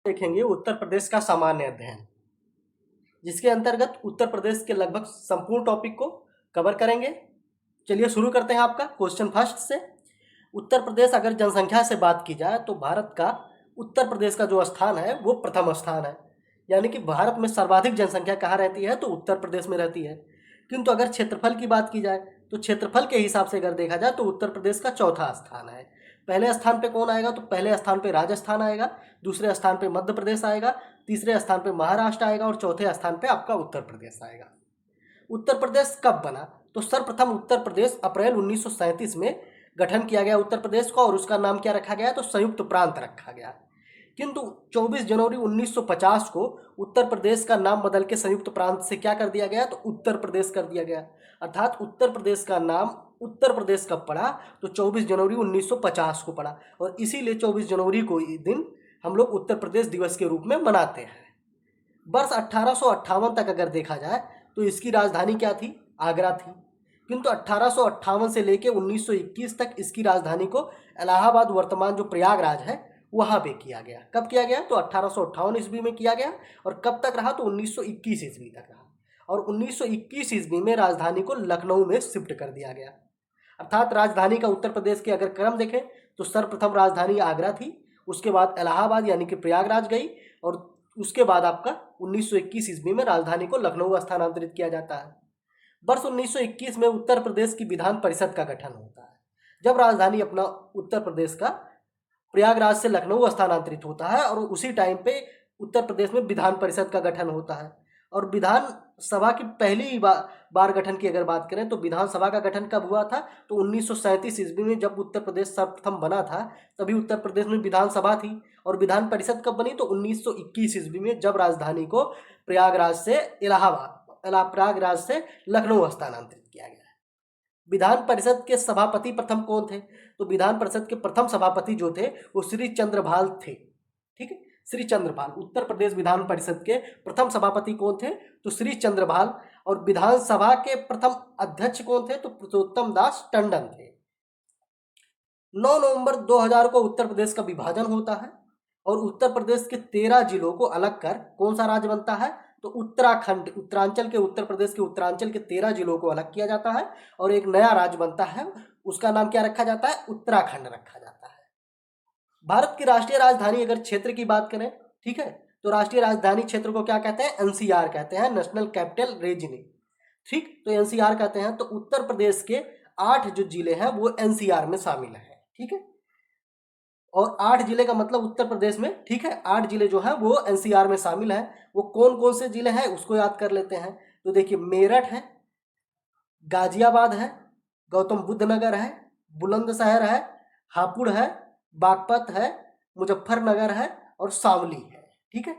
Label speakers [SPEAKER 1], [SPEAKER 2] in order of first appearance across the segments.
[SPEAKER 1] देखेंगे उत्तर प्रदेश का सामान्य अध्ययन, जिसके अंतर्गत उत्तर प्रदेश के लगभग संपूर्ण टॉपिक को कवर करेंगे। चलिए शुरू करते हैं आपका क्वेश्चन फर्स्ट से। उत्तर प्रदेश अगर जनसंख्या से बात की जाए तो भारत का उत्तर प्रदेश का जो स्थान है वो प्रथम स्थान है, यानी कि भारत में सर्वाधिक जनसंख्या कहाँ रहती है तो उत्तर प्रदेश में रहती है। किंतु अगर क्षेत्रफल की बात की जाए तो क्षेत्रफल के हिसाब से अगर देखा जाए तो उत्तर प्रदेश का चौथा स्थान है। पहले स्थान पे कौन आएगा तो पहले स्थान पे राजस्थान आएगा, दूसरे स्थान पे मध्य प्रदेश आएगा, तीसरे स्थान पे महाराष्ट्र आएगा और चौथे स्थान पे आपका उत्तर प्रदेश आएगा। उत्तर प्रदेश कब बना तो सर्वप्रथम उत्तर प्रदेश अप्रैल 1937 में गठन किया गया उत्तर प्रदेश का, और उसका नाम क्या रखा गया तो संयुक्त प्रांत रखा गया। किंतु 24 जनवरी 1950 को उत्तर प्रदेश का नाम बदल के संयुक्त प्रांत से क्या कर दिया गया तो उत्तर प्रदेश कर दिया गया। अर्थात उत्तर प्रदेश का नाम उत्तर प्रदेश कब पड़ा तो 24 जनवरी 1950 को पड़ा, और इसीलिए 24 जनवरी को ये दिन हम लोग उत्तर प्रदेश दिवस के रूप में मनाते हैं। वर्ष 1858 तक अगर देखा जाए तो इसकी राजधानी क्या थी, आगरा थी। किंतु 1858 से लेकर 1921 तक इसकी राजधानी को इलाहाबाद, वर्तमान जो प्रयागराज है, वहाँ पे किया गया। कब किया गया तो 1858 ईस्वी में किया गया, और कब तक रहा तो 1921 ईस्वी तक रहा, और 1921 ईस्वी में राजधानी को लखनऊ में शिफ्ट कर दिया गया। अर्थात राजधानी का उत्तर प्रदेश के अगर क्रम देखें तो सर्वप्रथम राजधानी आगरा थी, उसके बाद इलाहाबाद यानी कि प्रयागराज गई, और उसके बाद आपका 1921 ईस्वी में राजधानी को लखनऊ स्थानांतरित किया जाता है। वर्ष 1921 में उत्तर प्रदेश की विधान परिषद का गठन होता है, जब राजधानी अपना उत्तर प्रदेश का प्रयागराज से लखनऊ स्थानांतरित होता है, और उसी टाइम पे उत्तर प्रदेश में विधान परिषद का गठन होता है। और विधानसभा की पहली बार गठन की अगर बात करें तो विधानसभा का गठन कब हुआ था तो 1937 ईस्वी में, जब उत्तर प्रदेश सर्वप्रथम बना था तभी उत्तर प्रदेश में विधानसभा थी। और विधान परिषद कब बनी तो 1921 ईस्वी में, जब राजधानी को प्रयागराज से लखनऊ स्थानांतरित किया गया। विधान परिषद के सभापति प्रथम कौन थे तो विधान परिषद के प्रथम सभापति जो थे वो श्री चंद्रभाल थे। ठीक है, श्री चंद्रभाल। उत्तर प्रदेश विधान परिषद के प्रथम सभापति कौन थे तो श्री चंद्रभाल, और विधानसभा के प्रथम अध्यक्ष कौन थे तो पुरुषोत्तम दास टंडन थे। 9 नवंबर 2000 को उत्तर प्रदेश का विभाजन होता है, और उत्तर प्रदेश के 13 जिलों को अलग कर कौन सा राज्य बनता है तो उत्तराखंड। उत्तरांचल के उत्तर प्रदेश के उत्तरांचल के 13 जिलों को अलग किया जाता है, और एक नया राज्य बनता है, उसका नाम क्या रखा जाता है उत्तराखंड रखा जाता है। भारत की राष्ट्रीय राजधानी अगर क्षेत्र की बात करें, ठीक है, तो राष्ट्रीय राजधानी क्षेत्र को क्या कहते हैं एनसीआर कहते हैं, नेशनल कैपिटल रीजन। ठीक, तो एनसीआर कहते हैं। तो उत्तर प्रदेश के 8 जो जिले हैं वो एनसीआर में शामिल है। ठीक है, और 8 जिले का मतलब उत्तर प्रदेश में, ठीक है, 8 जिले जो है वो एनसीआर में शामिल है। वो कौन कौन से जिले हैं उसको याद कर लेते हैं। तो देखिए, मेरठ है, गाजियाबाद है, गौतम बुद्ध नगर है, बुलंदशहर है, हापुड़ है, बागपत है, मुजफ्फरनगर है और शामली है। ठीक है,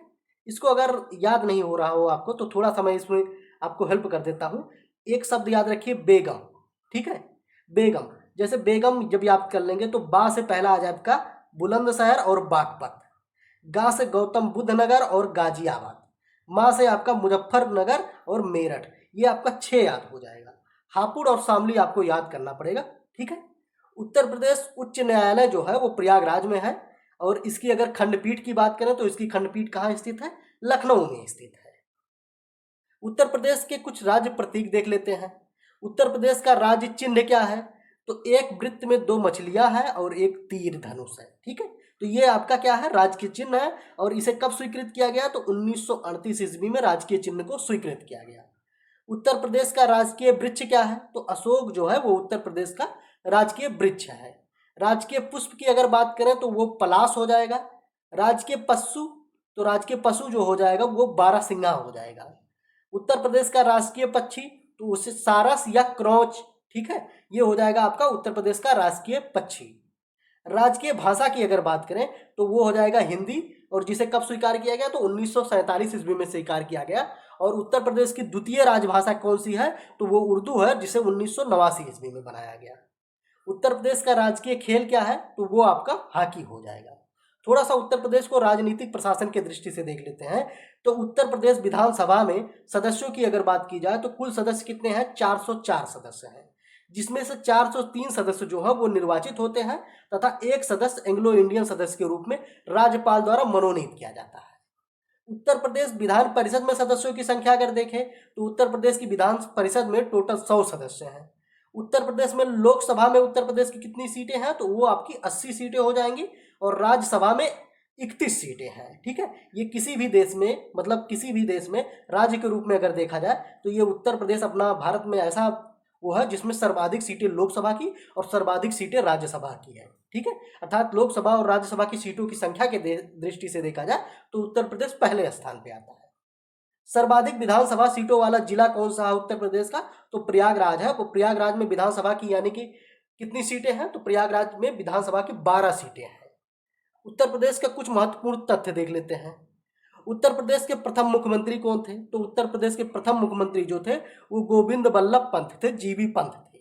[SPEAKER 1] इसको अगर याद नहीं हो रहा हो आपको तो थोड़ा सा मैं इसमें आपको हेल्प कर देता हूँ। एक शब्द याद रखिए, बेगम। ठीक है, बेगम। जैसे बेगम जब याद कर लेंगे तो बा से पहला आ जाए आपका बुलंदशहर और बागपत, गा से गौतम बुद्ध नगर और गाजियाबाद, माँ से आपका मुजफ्फरनगर और मेरठ। ये आपका 6 याद हो जाएगा। हापुड़ और शामली आपको याद करना पड़ेगा। ठीक है, उत्तर प्रदेश उच्च न्यायालय जो है वो प्रयागराज में है, और इसकी अगर खंडपीठ की बात करें तो इसकी खंडपीठ कहाँ स्थित है, लखनऊ में स्थित है। उत्तर प्रदेश के कुछ राज्य प्रतीक देख लेते हैं। उत्तर प्रदेश का राज्य चिन्ह क्या है तो एक वृत्त में 2 मछलियां हैं और एक तीर धनुष है। ठीक है, तो ये आपका क्या है राजकीय चिन्ह है, और इसे कब स्वीकृत किया गया तो 1938 ईस्वी में राजकीय चिन्ह को स्वीकृत किया गया। उत्तर प्रदेश का राजकीय वृक्ष क्या है तो अशोक जो है वो उत्तर प्रदेश का राजकीय वृक्ष है। राजकीय पुष्प की अगर बात करें तो वो पलाश हो जाएगा। राजकीय पशु तो राजकीय पशु जो हो जाएगा वो बारहसिंगा हो जाएगा। उत्तर प्रदेश का राजकीय पक्षी तो उसे सारस या क्रौच, ठीक है, ये हो जाएगा आपका उत्तर प्रदेश का राजकीय पक्षी। राजकीय भाषा की अगर बात करें तो वो हो जाएगा हिंदी, और जिसे कब स्वीकार किया गया तो 1947 ईस्वी में स्वीकार किया गया। और उत्तर प्रदेश की द्वितीय राजभाषा कौन सी है तो वो उर्दू है, जिसे 1989 ईस्वी में बनाया गया। उत्तर प्रदेश का राजकीय खेल क्या है तो वो आपका हॉकी हो जाएगा। थोड़ा सा उत्तर प्रदेश को राजनीतिक प्रशासन की दृष्टि से देख लेते हैं। तो उत्तर प्रदेश विधानसभा में सदस्यों की अगर बात की जाए तो कुल सदस्य कितने हैं 404 सदस्य हैं, जिसमें से 403 सदस्य जो है वो निर्वाचित होते हैं तथा एक सदस्य एंग्लो इंडियन सदस्य के रूप में राज्यपाल द्वारा मनोनीत किया जाता है। उत्तर प्रदेश विधान परिषद में सदस्यों की संख्या अगर देखें तो उत्तर प्रदेश की विधान परिषद में टोटल 100 सदस्य हैं। उत्तर प्रदेश में लोकसभा में उत्तर प्रदेश की कितनी सीटें हैं तो वो आपकी 80 सीटें हो जाएंगी और राज्यसभा में 31 सीटें हैं। ठीक है, ये किसी भी देश में मतलब किसी भी देश में राज्य के रूप में अगर देखा जाए तो ये उत्तर प्रदेश अपना भारत में ऐसा वो है जिसमें सर्वाधिक सीटें लोकसभा की और सर्वाधिक सीटें राज्यसभा की है। ठीक है, अर्थात लोकसभा और राज्यसभा की सीटों की संख्या के दृष्टि से देखा जाए तो उत्तर प्रदेश पहले स्थान पे आता है। सर्वाधिक विधानसभा सीटों वाला जिला कौन सा है उत्तर प्रदेश का तो प्रयागराज है। वो प्रयागराज में विधानसभा की यानी कि कितनी सीटें हैं तो प्रयागराज में विधानसभा की 12 सीटें हैं। उत्तर प्रदेश के कुछ महत्वपूर्ण तथ्य देख लेते हैं। उत्तर प्रदेश के प्रथम मुख्यमंत्री कौन थे तो उत्तर प्रदेश के प्रथम मुख्यमंत्री जो थे वो गोविंद बल्लभ पंत थे, जीबी पंत थे।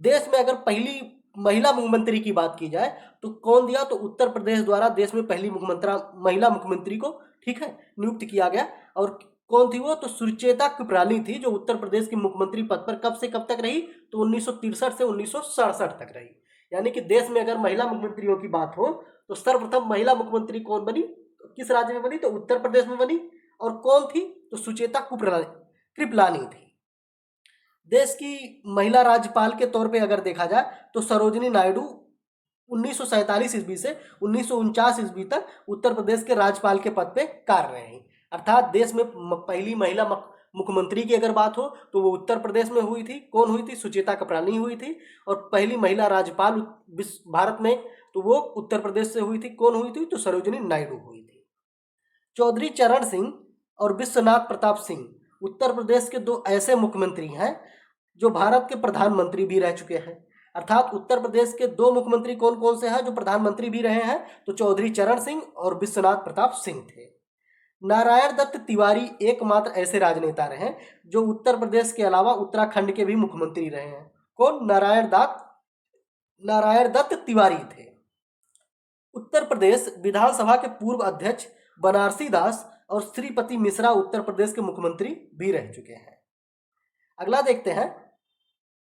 [SPEAKER 1] देश में अगर पहली महिला मुख्यमंत्री की बात की जाए तो कौन दिया तो उत्तर प्रदेश द्वारा देश में पहली महिला मुख्यमंत्री को ठीक है नियुक्त किया गया। और कौन थी वो तो सुचेता कृपलानी थी जो उत्तर प्रदेश की मुख्यमंत्री पद पर कब से कब तक रही तो 1963 से 1967 तक रही। यानी कि देश में अगर महिला मुख्यमंत्रियों की बात हो तो सर्वप्रथम महिला मुख्यमंत्री कौन बनी, किस राज्य में बनी तो उत्तर प्रदेश में बनी। और कौन थी तो सुचेता कृपलानी थी। देश की महिला राज्यपाल के तौर पे अगर देखा जाए तो सरोजिनी नायडू 1947 ईस्वी से 1949 ईस्वी तक उत्तर प्रदेश के राज्यपाल के पद पे कार्य रही। अर्थात देश में पहली महिला मुख्यमंत्री की अगर बात हो तो वो उत्तर प्रदेश में हुई थी। कौन हुई थी, सुचेता कृपलानी हुई थी। और पहली महिला राज्यपाल भारत में तो वो उत्तर प्रदेश से हुई थी। कौन हुई थी तो सरोजिनी नायडू हुई थी। चौधरी चरण सिंह और विश्वनाथ प्रताप सिंह उत्तर प्रदेश के दो ऐसे मुख्यमंत्री हैं जो भारत के प्रधानमंत्री भी रह चुके हैं। अर्थात उत्तर प्रदेश के दो मुख्यमंत्री कौन कौन से हैं जो प्रधानमंत्री भी रहे हैं तो चौधरी चरण सिंह और विश्वनाथ प्रताप सिंह थे। नारायण दत्त तिवारी एकमात्र ऐसे राजनेता रहे जो उत्तर प्रदेश के अलावा उत्तराखंड के भी मुख्यमंत्री रहे हैं। कौन, नारायण दत्त तिवारी थे। उत्तर प्रदेश विधानसभा के पूर्व अध्यक्ष बनारसी दास और श्रीपति मिश्रा उत्तर प्रदेश के मुख्यमंत्री भी रह चुके हैं। अगला देखते हैं,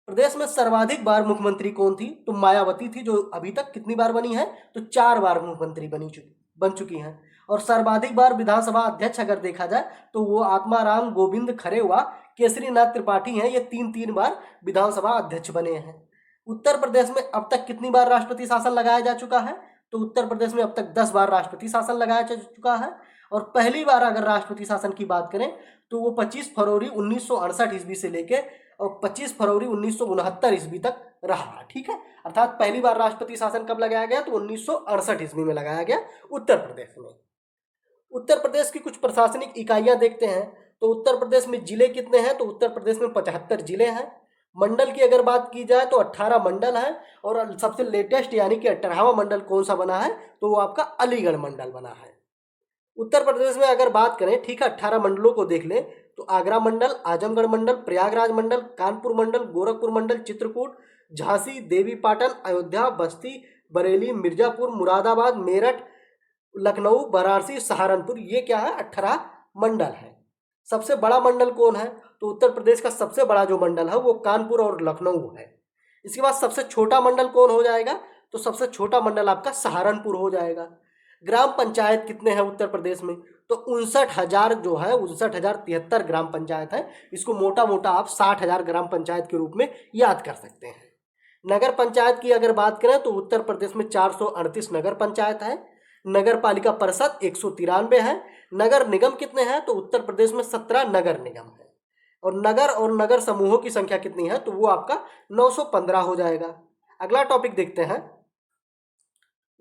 [SPEAKER 1] प्रदेश में सर्वाधिक बार मुख्यमंत्री कौन थी तो मायावती थी जो अभी तक कितनी बार बनी है तो 4 बार मुख्यमंत्री बन चुकी हैं। और सर्वाधिक बार विधानसभा अध्यक्ष अगर देखा जाए तो वो आत्माराम गोविंद खरे व केसरीनाथ त्रिपाठी हैं। ये 3 बार विधानसभा अध्यक्ष बने हैं। उत्तर प्रदेश में अब तक कितनी बार राष्ट्रपति शासन लगाया जा चुका है तो उत्तर प्रदेश में अब तक 10 बार राष्ट्रपति शासन लगाया जा चुका है। और पहली बार अगर राष्ट्रपति शासन की बात करें तो वो 25 फरवरी 1968 ईस्वी से लेके और 25 फरवरी 1969 ईस्वी तक रहा। ठीक है, अर्थात पहली बार राष्ट्रपति शासन कब लगाया गया तो 1968 ईस्वी में लगाया गया उत्तर प्रदेश में। उत्तर प्रदेश की कुछ प्रशासनिक इकाइयां देखते हैं तो उत्तर प्रदेश में जिले कितने हैं तो उत्तर प्रदेश में 75 जिले हैं। मंडल की अगर बात की जाए तो 18 मंडल है। और सबसे लेटेस्ट यानी कि 18वां मंडल कौन सा बना है तो वो आपका अलीगढ़ मंडल बना है। उत्तर प्रदेश में अगर बात करें ठीक है 18 मंडलों को देख लें तो आगरा मंडल, आजमगढ़ मंडल, प्रयागराज मंडल, कानपुर मंडल, गोरखपुर मंडल, चित्रकूट, झांसी, देवीपाटन, अयोध्या, बस्ती, बरेली, मिर्जापुर, मुरादाबाद, मेरठ, लखनऊ, वाराणसी, सहारनपुर, ये क्या है 18 मंडल है। सबसे बड़ा मंडल कौन है तो उत्तर प्रदेश का सबसे बड़ा जो मंडल है वो कानपुर और लखनऊ है। इसके बाद सबसे छोटा मंडल कौन हो जाएगा तो सबसे छोटा मंडल आपका सहारनपुर हो जाएगा। ग्राम पंचायत कितने हैं उत्तर प्रदेश में तो 59,000 जो है 59,073 ग्राम पंचायत है। इसको मोटा मोटा आप 60,000 ग्राम पंचायत के रूप में याद कर सकते हैं। नगर पंचायत की अगर बात करें तो उत्तर प्रदेश में 438 नगर पंचायत है। नगर पालिका परिषद 193 है। नगर निगम कितने हैं तो उत्तर प्रदेश में 17 नगर निगम है। और नगर समूहों की संख्या कितनी है तो वो आपका 915 हो जाएगा। अगला टॉपिक देखते हैं,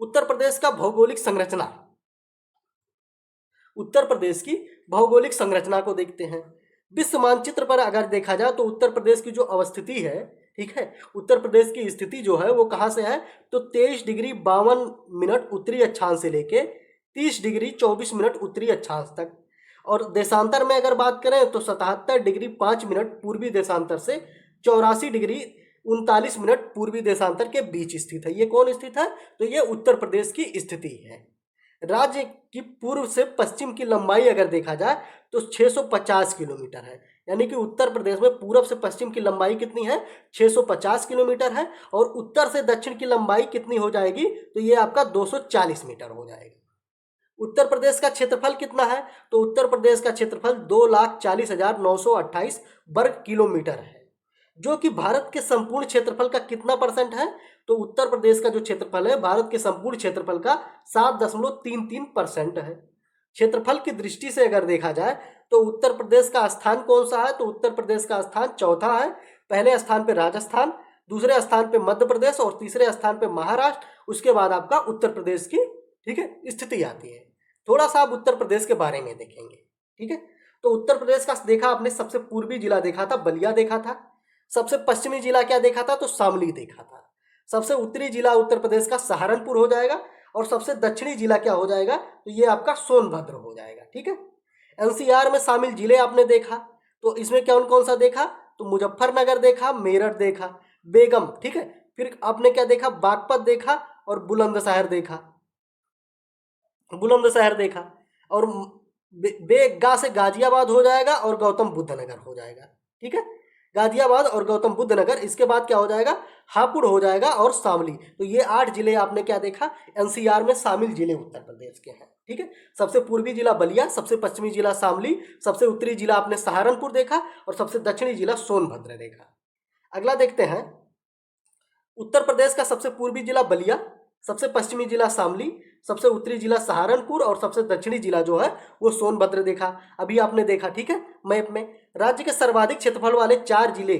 [SPEAKER 1] उत्तर प्रदेश का भौगोलिक संरचना। उत्तर प्रदेश की भौगोलिक संरचना को देखते हैं। विश्व मानचित्र पर अगर देखा जाए तो उत्तर प्रदेश की जो अवस्थिति है ठीक है उत्तर प्रदेश की स्थिति जो है वो कहाँ से है तो 23 डिग्री 52 मिनट उत्तरी अक्षांश से लेके 30 डिग्री 24 मिनट उत्तरी अक्षांश तक। और देशांतर में अगर बात करें तो 77 डिग्री 5 मिनट पूर्वी देशांतर से 84 डिग्री 39 मिनट पूर्वी देशांतर के बीच स्थित है। ये कौन स्थित है तो ये उत्तर प्रदेश की स्थिति है। राज्य की पूर्व से पश्चिम की लंबाई अगर देखा जाए तो 650 किलोमीटर है। यानी कि उत्तर प्रदेश में पूरब से पश्चिम की लंबाई कितनी है, 650 किलोमीटर है, और उत्तर से दक्षिण की लंबाई कितनी हो जाएगी, तो ये आपका 240 मीटर हो जाएगा। उत्तर प्रदेश का क्षेत्रफल कितना है, तो उत्तर प्रदेश का क्षेत्रफल 2,40,928 वर्ग किलोमीटर है, जो कि भारत के संपूर्ण क्षेत्रफल का कितना परसेंट है, तो उत्तर प्रदेश का जो क्षेत्रफल है भारत के संपूर्ण क्षेत्रफल का 7.33% है। क्षेत्रफल की दृष्टि से अगर देखा जाए तो उत्तर प्रदेश का स्थान कौन सा है, तो उत्तर प्रदेश का स्थान चौथा है। पहले स्थान पे राजस्थान, दूसरे स्थान पे मध्य प्रदेश और तीसरे स्थान पे महाराष्ट्र, उसके बाद आपका उत्तर प्रदेश की, ठीक है, स्थिति आती है। थोड़ा सा आप उत्तर प्रदेश के बारे में देखेंगे, ठीक है। तो उत्तर प्रदेश का देखा आपने, सबसे पूर्वी जिला देखा था बलिया देखा था, सबसे पश्चिमी जिला क्या देखा था, तो शामली देखा था, सबसे उत्तरी जिला उत्तर प्रदेश का सहारनपुर हो जाएगा, और सबसे दक्षिणी जिला क्या हो जाएगा, तो ये आपका सोनभद्र हो जाएगा, ठीक है। एनसीआर में शामिल जिले आपने देखा, तो इसमें कौन कौन सा देखा, तो मुजफ्फरनगर देखा, मेरठ देखा, बेगम, ठीक है, फिर आपने क्या देखा, बागपत देखा और बुलंदशहर देखा, बुलंदशहर देखा, और बेगा से गाजियाबाद हो जाएगा और गौतम बुद्ध नगर हो जाएगा, ठीक है। गाजियाबाद और गौतम बुद्ध नगर, इसके बाद क्या हो जाएगा, हापुड़ हो जाएगा और शामली। तो ये 8 जिले आपने क्या देखा, एनसीआर में शामिल जिले उत्तर प्रदेश के हैं, ठीक है। सबसे पूर्वी जिला बलिया, सबसे पश्चिमी जिला शामली, सबसे उत्तरी जिला आपने सहारनपुर देखा, और सबसे दक्षिणी जिला सोनभद्र देखा। अगला देखते हैं, उत्तर प्रदेश का सबसे पूर्वी जिला बलिया, सबसे पश्चिमी जिला शामली, सबसे उत्तरी जिला सहारनपुर और सबसे दक्षिणी जिला जो है वो सोनभद्र देखा। अभी आपने देखा, ठीक है, मैप में राज्य के सर्वाधिक क्षेत्रफल वाले 4 जिले,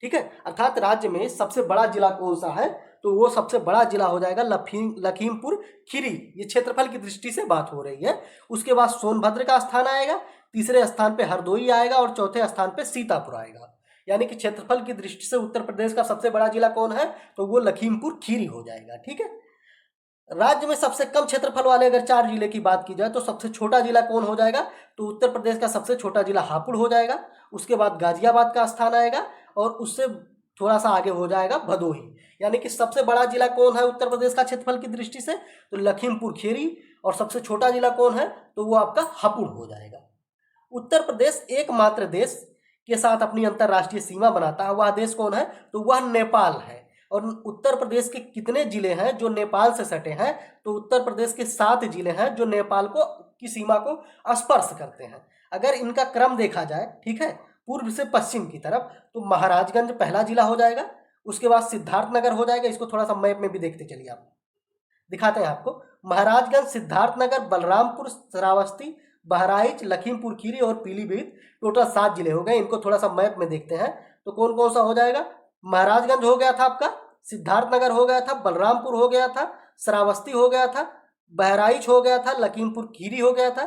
[SPEAKER 1] ठीक है, अर्थात राज्य में सबसे बड़ा जिला कौन सा है, तो वो सबसे बड़ा जिला हो जाएगा लखीमपुर खीरी। ये क्षेत्रफल की दृष्टि से बात हो रही है। उसके बाद सोनभद्र का स्थान आएगा, तीसरे स्थान पे हरदोई आएगा और चौथे स्थान पे सीतापुर आएगा। यानी कि क्षेत्रफल की दृष्टि से उत्तर प्रदेश का सबसे बड़ा जिला कौन है, तो वो लखीमपुर खीरी हो जाएगा, ठीक है। राज्य में सबसे कम क्षेत्रफल वाले अगर 4 जिले की बात की जाए तो सबसे छोटा जिला कौन हो जाएगा, तो उत्तर प्रदेश का सबसे छोटा जिला हापुड़ हो जाएगा। उसके बाद गाजियाबाद का स्थान आएगा और उससे थोड़ा सा आगे हो जाएगा भदोही। यानी कि सबसे बड़ा जिला कौन है उत्तर प्रदेश का क्षेत्रफल की दृष्टि से, तो लखीमपुर खीरी, और सबसे छोटा जिला कौन है, तो वो आपका हापुड़ हो जाएगा। उत्तर प्रदेश एकमात्र देश के साथ अपनी अंतर्राष्ट्रीय सीमा बनाता है, वह देश कौन है, तो वह नेपाल है। और उत्तर प्रदेश के कितने जिले हैं जो नेपाल से सटे हैं, तो उत्तर प्रदेश के 7 जिले हैं जो नेपाल को की सीमा को स्पर्श करते हैं। अगर इनका क्रम देखा जाए, ठीक है, पूर्व से पश्चिम की तरफ, तो महाराजगंज पहला जिला हो जाएगा, उसके बाद सिद्धार्थनगर हो जाएगा। इसको थोड़ा सा मैप में भी देखते चलिए, आप दिखाते हैं आपको। महाराजगंज, सिद्धार्थनगर, बलरामपुर, श्रावस्ती, बहराइच, लखीमपुर खीरी और पीलीभीत, टोटल 7 जिले हो गए। इनको थोड़ा सा मैप में देखते हैं, तो कौन कौन सा हो जाएगा, महाराजगंज हो गया था आपका, सिद्धार्थनगर हो गया था, बलरामपुर हो गया था, श्रावस्ती हो गया था, बहराइच हो गया था, लखीमपुर खीरी हो गया था,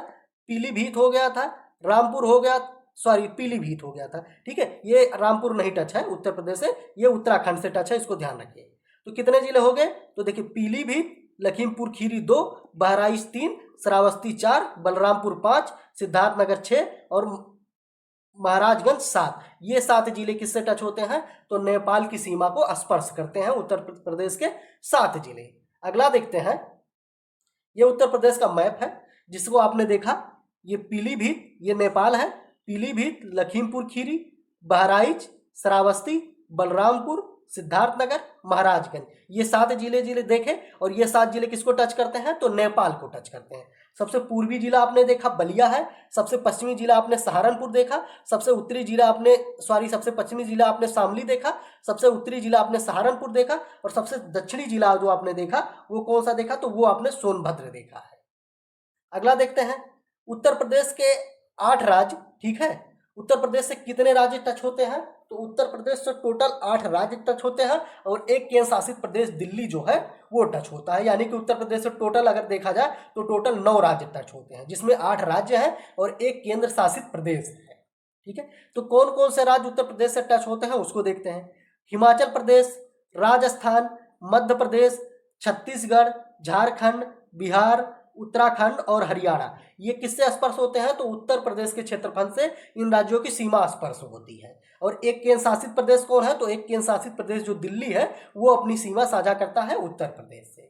[SPEAKER 1] पीलीभीत हो गया था, रामपुर हो गया, सॉरी पीलीभीत हो गया था, ठीक है। ये रामपुर नहीं टच है उत्तर प्रदेश से, ये उत्तराखंड से टच है, इसको ध्यान रखिए। तो कितने जिले हो गए, तो देखिए पीलीभीत, लखीमपुर खीरी 2, बहराइच 3, श्रावस्ती 4, बलरामपुर 5, सिद्धार्थनगर 6 और महाराजगंज 7। ये 7 जिले किससे टच होते हैं, तो नेपाल की सीमा को स्पर्श करते हैं उत्तर प्रदेश के 7 जिले। अगला देखते हैं, ये उत्तर प्रदेश का मैप है जिसको आपने देखा, ये पीलीभीत, ये नेपाल है, पीलीभीत, लखीमपुर खीरी, बहराइच, श्रावस्ती, बलरामपुर, सिद्धार्थनगर, महाराजगंज, ये 7 जिले देखे। और ये 7 जिले किसको टच करते हैं, तो नेपाल को टच करते हैं। सबसे पूर्वी जिला आपने देखा बलिया है, सबसे पश्चिमी जिला आपने सहारनपुर देखा, सबसे उत्तरी जिला आपने सबसे पश्चिमी जिला आपने शामली देखा, सबसे उत्तरी जिला आपने सहारनपुर देखा, और सबसे दक्षिणी जिला जो आपने देखा वो कौन सा देखा, तो वो आपने सोनभद्र देखा है। अगला देखते हैं, उत्तर प्रदेश के 8 राज्य, ठीक है, उत्तर प्रदेश से कितने राज्य टच होते हैं, तो उत्तर प्रदेश से टोटल 8 राज्य टच होते हैं और एक केंद्र शासित प्रदेश दिल्ली जो है वो टच होता है। यानी कि उत्तर प्रदेश से टोटल अगर देखा जाए तो टोटल 9 राज्य टच होते हैं, जिसमें 8 राज्य हैं और एक केंद्र शासित प्रदेश है, ठीक है। तो कौन कौन से राज्य उत्तर प्रदेश से टच होते हैं उसको देखते हैं। हिमाचल प्रदेश, राजस्थान, मध्य प्रदेश, छत्तीसगढ़, झारखंड, बिहार, उत्तराखंड और हरियाणा, ये किससे स्पर्श होते हैं, तो उत्तर प्रदेश के क्षेत्रफल से इन राज्यों की सीमा स्पर्श होती है। और एक केंद्र शासित प्रदेश कौन है, तो एक केंद्र शासित प्रदेश जो दिल्ली है वो अपनी सीमा साझा करता है उत्तर प्रदेश से,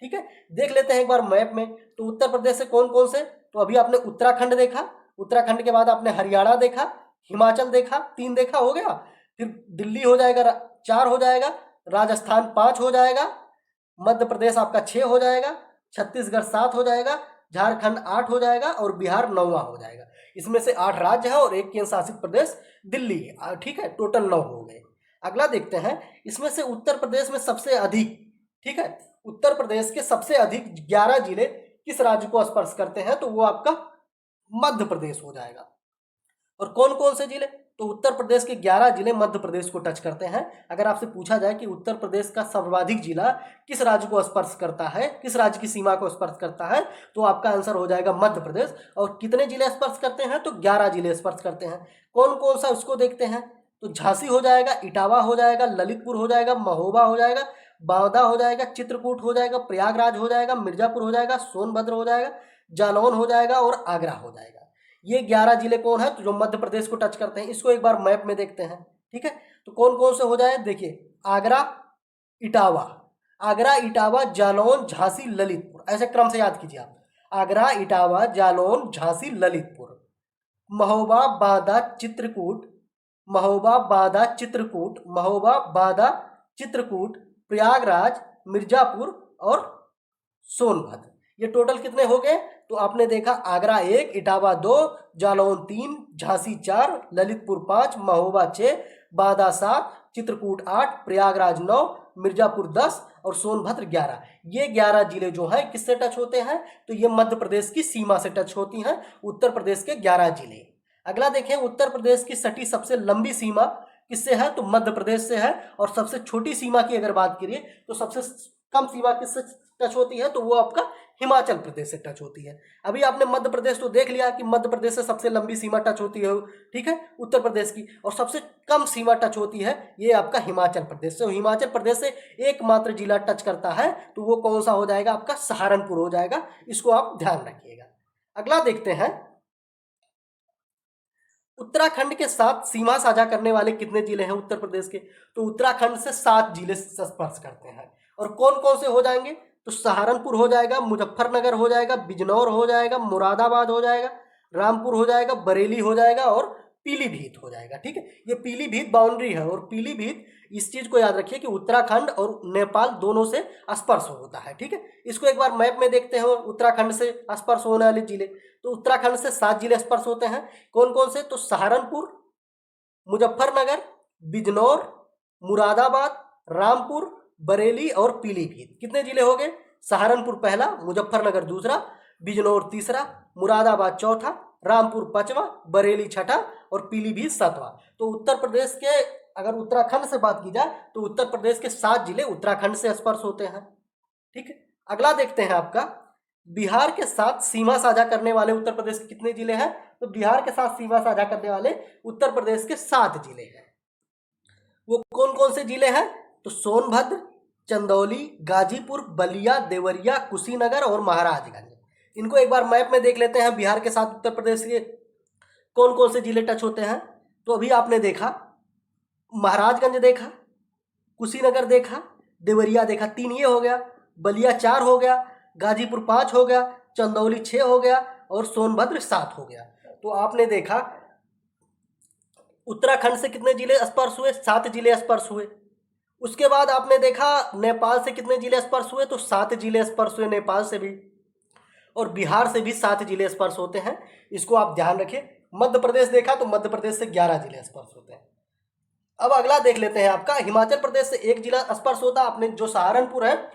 [SPEAKER 1] ठीक है। देख लेते हैं एक बार मैप में, तो उत्तर प्रदेश से कौन कौन से, तो अभी आपने उत्तराखंड देखा, उत्तराखंड के बाद आपने हरियाणा देखा, हिमाचल देखा, 3 देखा, हो गया। फिर दिल्ली हो जाएगा 4 हो जाएगा, राजस्थान 5 हो जाएगा, मध्य प्रदेश आपका 6 हो जाएगा, छत्तीसगढ़ 7 हो जाएगा, झारखंड 8 हो जाएगा और बिहार 9वां हो जाएगा। इसमें से 8 राज्य है और एक केंद्र शासित प्रदेश दिल्ली है। ठीक है, टोटल 9 हो गए। अगला देखते हैं, इसमें से उत्तर प्रदेश में सबसे अधिक, ठीक है, उत्तर प्रदेश के सबसे अधिक 11 जिले किस राज्य को स्पर्श करते हैं, तो वो आपका मध्य प्रदेश हो जाएगा। और कौन कौन से जिले, तो उत्तर प्रदेश के 11 जिले मध्य प्रदेश को टच करते हैं। अगर आपसे पूछा जाए कि उत्तर प्रदेश का सर्वाधिक जिला किस राज्य को स्पर्श करता है, किस राज्य की सीमा को स्पर्श करता है, तो आपका आंसर हो जाएगा मध्य प्रदेश। और कितने जिले स्पर्श करते हैं, तो 11 जिले स्पर्श करते हैं। कौन कौन सा उसको देखते हैं, तो झांसी हो जाएगा, इटावा हो जाएगा, ललितपुर हो जाएगा, महोबा हो जाएगा, बांदा हो जाएगा, चित्रकूट हो जाएगा, प्रयागराज हो जाएगा, मिर्जापुर हो जाएगा, सोनभद्र हो जाएगा, जालौन हो जाएगा और आगरा हो जाएगा। ये 11 जिले कौन है, तो जो मध्य प्रदेश को टच करते हैं। इसको एक बार मैप में देखते हैं, ठीक है। तो कौन कौन से हो जाए, देखिए, आगरा, इटावा, आगरा, इटावा, जालौन, झांसी, ललितपुर, ऐसे क्रम से याद कीजिए आप। आगरा, इटावा, जालौन, झांसी, ललितपुर, महोबा, बांदा, चित्रकूट, महोबा, बांदा, चित्रकूट, महोबा, बांदा, चित्रकूट, प्रयागराज, मिर्जापुर और सोनभद्र। ये टोटल कितने हो गए, तो आपने देखा आगरा 1, इटावा 2, जालौन 3, झांसी 4, ललितपुर 5, महोबा 6, बांदा 7, चित्रकूट 8, प्रयागराज 9, मिर्जापुर 10 और सोनभद्र 11। ये 11 जिले जो है किससे टच होते हैं, तो ये मध्य प्रदेश की सीमा से टच होती हैं, उत्तर प्रदेश के 11 जिले। अगला देखें, उत्तर प्रदेश की सटी सबसे लंबी सीमा किससे है, तो मध्य प्रदेश से है। और सबसे छोटी सीमा की अगर बात करिए तो सबसे कम सीमा किससे टच होती है, तो वो आपका हिमाचल प्रदेश से टच होती है। अभी आपने मध्य प्रदेश तो देख लिया कि मध्य प्रदेश से सबसे लंबी सीमा टच होती है, ठीक है, उत्तर प्रदेश की, और सबसे कम सीमा टच होती है ये आपका हिमाचल प्रदेश से। हिमाचल प्रदेश से एकमात्र जिला टच करता है, तो वो कौन सा हो जाएगा, आपका सहारनपुर हो जाएगा। इसको आप ध्यान रखिएगा। अगला देखते हैं, उत्तराखंड के साथ सीमा साझा करने वाले कितने जिले हैं उत्तर प्रदेश के, तो उत्तराखंड से 7 जिले स्पर्श करते हैं। और कौन कौन से हो जाएंगे, तो सहारनपुर हो जाएगा, मुजफ्फरनगर हो जाएगा, बिजनौर हो जाएगा, मुरादाबाद हो जाएगा, रामपुर हो जाएगा, बरेली हो जाएगा और पीलीभीत हो जाएगा। ठीक है, ये पीलीभीत बाउंड्री है। और पीलीभीत, इस चीज को याद रखिए कि उत्तराखंड और नेपाल दोनों से स्पर्श होता है। ठीक है, इसको एक बार मैप में देखते हैं, उत्तराखंड से स्पर्श होने वाले जिले। तो उत्तराखंड से 7 जिले स्पर्श होते हैं। कौन कौन से, तो सहारनपुर, मुजफ्फरनगर, बिजनौर, मुरादाबाद, रामपुर, बरेली और पीलीभीत। कितने जिले हो गए, सहारनपुर पहला, मुजफ्फरनगर दूसरा, बिजनौर तीसरा, मुरादाबाद चौथा, रामपुर पांचवा, बरेली छठा और पीलीभीत सातवां। तो उत्तर प्रदेश के, अगर उत्तराखंड से बात की जाए तो उत्तर प्रदेश के 7 जिले उत्तराखंड से स्पर्श होते हैं। ठीक है, अगला देखते हैं आपका, बिहार के साथ सीमा साझा करने वाले उत्तर प्रदेश के कितने जिले हैं, तो बिहार के साथ सीमा साझा करने वाले उत्तर प्रदेश के 7 जिले हैं। वो कौन कौन से जिले हैं, तो सोनभद्र, चंदौली, गाजीपुर, बलिया, देवरिया, कुशीनगर और महाराजगंज। इनको एक बार मैप में देख लेते हैं, बिहार के साथ उत्तर प्रदेश के कौन कौन से जिले टच होते हैं। तो अभी आपने देखा, महाराजगंज देखा, कुशीनगर देखा, देवरिया देखा, 3 ये हो गया, बलिया 4 हो गया, गाजीपुर 5 हो गया, चंदौली 6 हो गया और सोनभद्र 7 हो गया। तो आपने देखा उत्तराखंड से कितने जिले स्पर्श हुए, 7 जिले स्पर्श हुए। उसके बाद आपने देखा नेपाल से कितने जिले स्पर्श हुए, तो 7 जिले स्पर्श हुए नेपाल से भी। और बिहार से भी 7 जिले स्पर्श होते हैं, इसको आप ध्यान रखें। मध्य प्रदेश देखा तो मध्य प्रदेश से 11 जिले स्पर्श होते हैं। अब अगला देख लेते हैं आपका, हिमाचल प्रदेश से 1 जिला स्पर्श होता है, आपने जो सहारनपुर है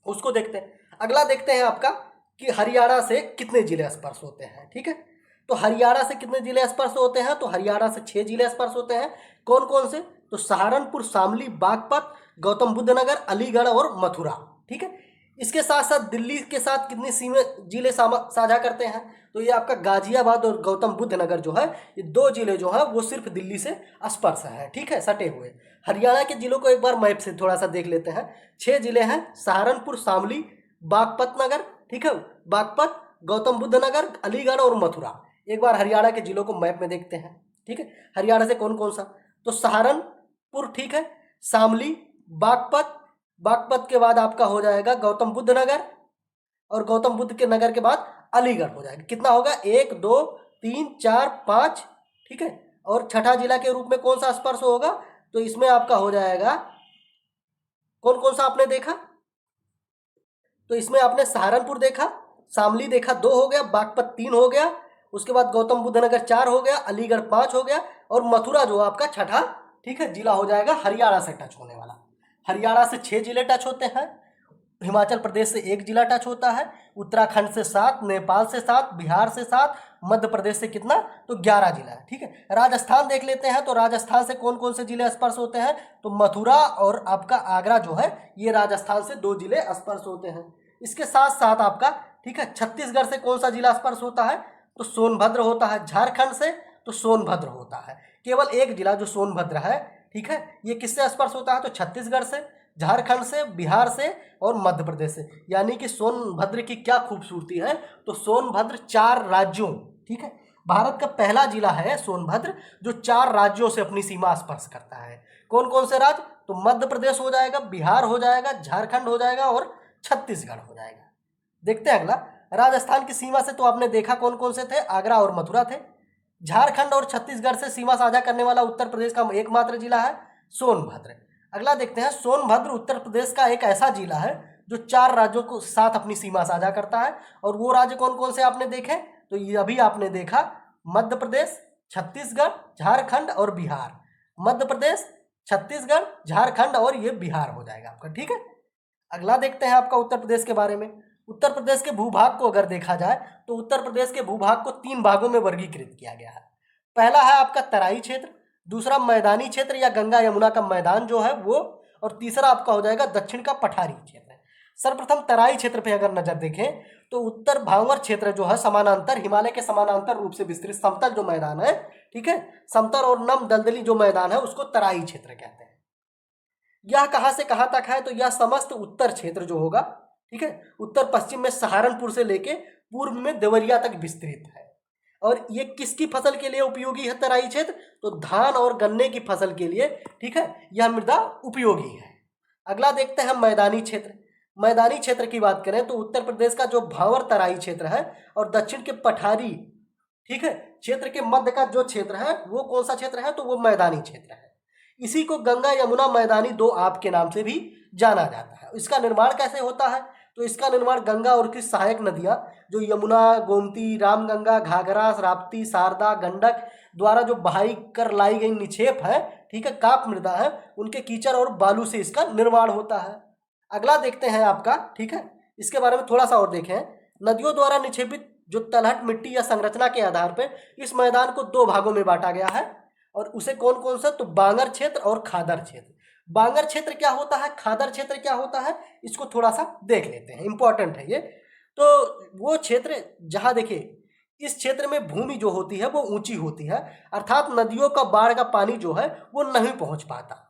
[SPEAKER 1] उसको देखते हैं। अगला देखते हैं आपका कि हरियाणा से कितने जिले स्पर्श होते हैं। ठीक है, तो हरियाणा से कितने जिले स्पर्श होते हैं, तो हरियाणा से 6 जिले स्पर्श होते हैं। कौन कौन से, तो सहारनपुर, शामली, बागपत, गौतम बुद्ध नगर, अलीगढ़ और मथुरा। ठीक है, इसके साथ साथ दिल्ली के साथ कितनी सीमा जिले साझा करते हैं, तो ये आपका गाजियाबाद और गौतम बुद्ध नगर जो है, ये 2 जिले जो है वो सिर्फ दिल्ली से स्पर्श है। ठीक है, सटे हुए। हरियाणा के जिलों को एक बार मैप से थोड़ा सा देख लेते हैं। 6 जिले हैं, सहारनपुर, शामली, बागपत नगर, ठीक है, बागपत, गौतम बुद्ध नगर, अलीगढ़ और मथुरा। एक बार हरियाणा के जिलों को मैप में देखते हैं। ठीक है, हरियाणा से कौन कौन सा, तो सहारनपुर, ठीक है, शामली, बागपत, बागपत के बाद आपका हो जाएगा गौतम बुद्ध नगर, और गौतम बुद्ध के नगर के बाद अलीगढ़ हो जाएगा। कितना होगा, 1 2 3 4 5, ठीक है, और छठा जिला के रूप में कौन सा स्पर्श होगा, तो इसमें आपका हो जाएगा कौन कौन सा आपने देखा, तो इसमें आपने सहारनपुर देखा, शामली देखा 2 हो गया, बागपत 3 हो गया, उसके बाद गौतम बुद्ध नगर 4 हो गया, अलीगढ़ 5 हो गया, और मथुरा जो आपका छठा, ठीक है, जिला हो जाएगा हरियाणा से टच होने वाला। हरियाणा से 6 जिले टच होते हैं, हिमाचल प्रदेश से 1 जिला टच होता है, उत्तराखंड से 7, नेपाल से 7, बिहार से 7, मध्य प्रदेश से कितना, तो 11 जिला है। ठीक है, राजस्थान देख लेते हैं, तो राजस्थान से कौन कौन से जिले स्पर्श होते हैं, तो मथुरा और आपका आगरा जो है ये राजस्थान से 2 जिले स्पर्श होते हैं। इसके साथ साथ आपका, ठीक है, छत्तीसगढ़ से कौन सा जिला स्पर्श होता है, तो सोनभद्र होता है। झारखंड से तो सोनभद्र होता है, केवल 1 जिला जो सोनभद्र है, ठीक है, ये किससे स्पर्श होता है, तो छत्तीसगढ़ से, झारखंड से, बिहार से और मध्य प्रदेश से। यानी कि सोनभद्र की क्या खूबसूरती है, तो सोनभद्र 4 राज्यों, ठीक है, भारत का पहला जिला है सोनभद्र जो 4 राज्यों से अपनी सीमा स्पर्श करता है। कौन कौन से राज्य, तो मध्य प्रदेश हो जाएगा, बिहार हो जाएगा, झारखंड हो जाएगा और छत्तीसगढ़ हो जाएगा। देखते हैं अगला, राजस्थान की सीमा से तो आपने देखा कौन कौन से थे, आगरा और मथुरा थे। झारखंड और छत्तीसगढ़ से सीमा साझा करने वाला उत्तर प्रदेश का एकमात्र जिला है सोनभद्र। अगला देखते हैं, सोनभद्र उत्तर प्रदेश का एक ऐसा जिला है जो 4 राज्यों को साथ अपनी सीमा साझा करता है, और वो राज्य कौन कौन से आपने देखे, तो ये अभी आपने देखा मध्य प्रदेश, छत्तीसगढ़, झारखंड और बिहार। मध्य प्रदेश, छत्तीसगढ़, झारखंड और ये बिहार हो जाएगा आपका। ठीक है, अगला देखते हैं आपका उत्तर प्रदेश के बारे में। उत्तर प्रदेश के भूभाग को अगर देखा जाए तो उत्तर प्रदेश के भूभाग को 3 भागों में वर्गीकृत किया गया है। पहला है आपका तराई क्षेत्र, दूसरा मैदानी क्षेत्र या गंगा यमुना का मैदान जो है वो, और तीसरा आपका हो जाएगा दक्षिण का पठारी क्षेत्र। सर्वप्रथम तराई क्षेत्र पे अगर नजर देखें तो उत्तर भांवर क्षेत्र जो है समानांतर, हिमालय के समानांतर रूप से विस्तृत समतल जो मैदान है, ठीक है, समतल और नम दलदली जो मैदान है उसको तराई क्षेत्र कहते हैं। यह कहां से कहां तक है, तो यह समस्त उत्तर क्षेत्र जो होगा, ठीक है, उत्तर पश्चिम में सहारनपुर से लेके पूर्व में देवरिया तक विस्तृत है। और ये किसकी फसल के लिए उपयोगी है तराई क्षेत्र, तो धान और गन्ने की फसल के लिए, ठीक है, यह मृदा उपयोगी है। अगला देखते हैं मैदानी क्षेत्र। मैदानी क्षेत्र की बात करें तो उत्तर प्रदेश का जो भांवर तराई क्षेत्र है और दक्षिण के पठारी, ठीक है, क्षेत्र के मध्य का जो क्षेत्र है वो कौन सा क्षेत्र है, तो वो मैदानी क्षेत्र है। इसी को गंगा यमुना मैदानी 2 आप के नाम से भी जाना जाता है। इसका निर्माण कैसे होता है, तो इसका निर्माण गंगा और उसकी सहायक नदियां जो यमुना, गोमती, रामगंगा, घाघरा, राप्ती, शारदा, गंडक द्वारा जो बहाई कर लाई गई निक्षेप है, ठीक है, काप मृदा है, उनके कीचड़ और बालू से इसका निर्माण होता है। अगला देखते हैं आपका, ठीक है, इसके बारे में थोड़ा सा और देखें। नदियों द्वारा निक्षेपित जो तलहट मिट्टी या संरचना के आधार पर इस मैदान को 2 भागों में बांटा गया है, और उसे कौन कौन सा, तो बांगर क्षेत्र और खादर क्षेत्र। बांगर क्षेत्र क्या होता है, खादर क्षेत्र क्या होता है, इसको थोड़ा सा देख लेते हैं, इंपॉर्टेंट है ये। तो वो क्षेत्र जहां देखिए इस क्षेत्र में भूमि जो होती है वो ऊंची होती है, अर्थात नदियों का बाढ़ का पानी जो है वो नहीं पहुंच पाता,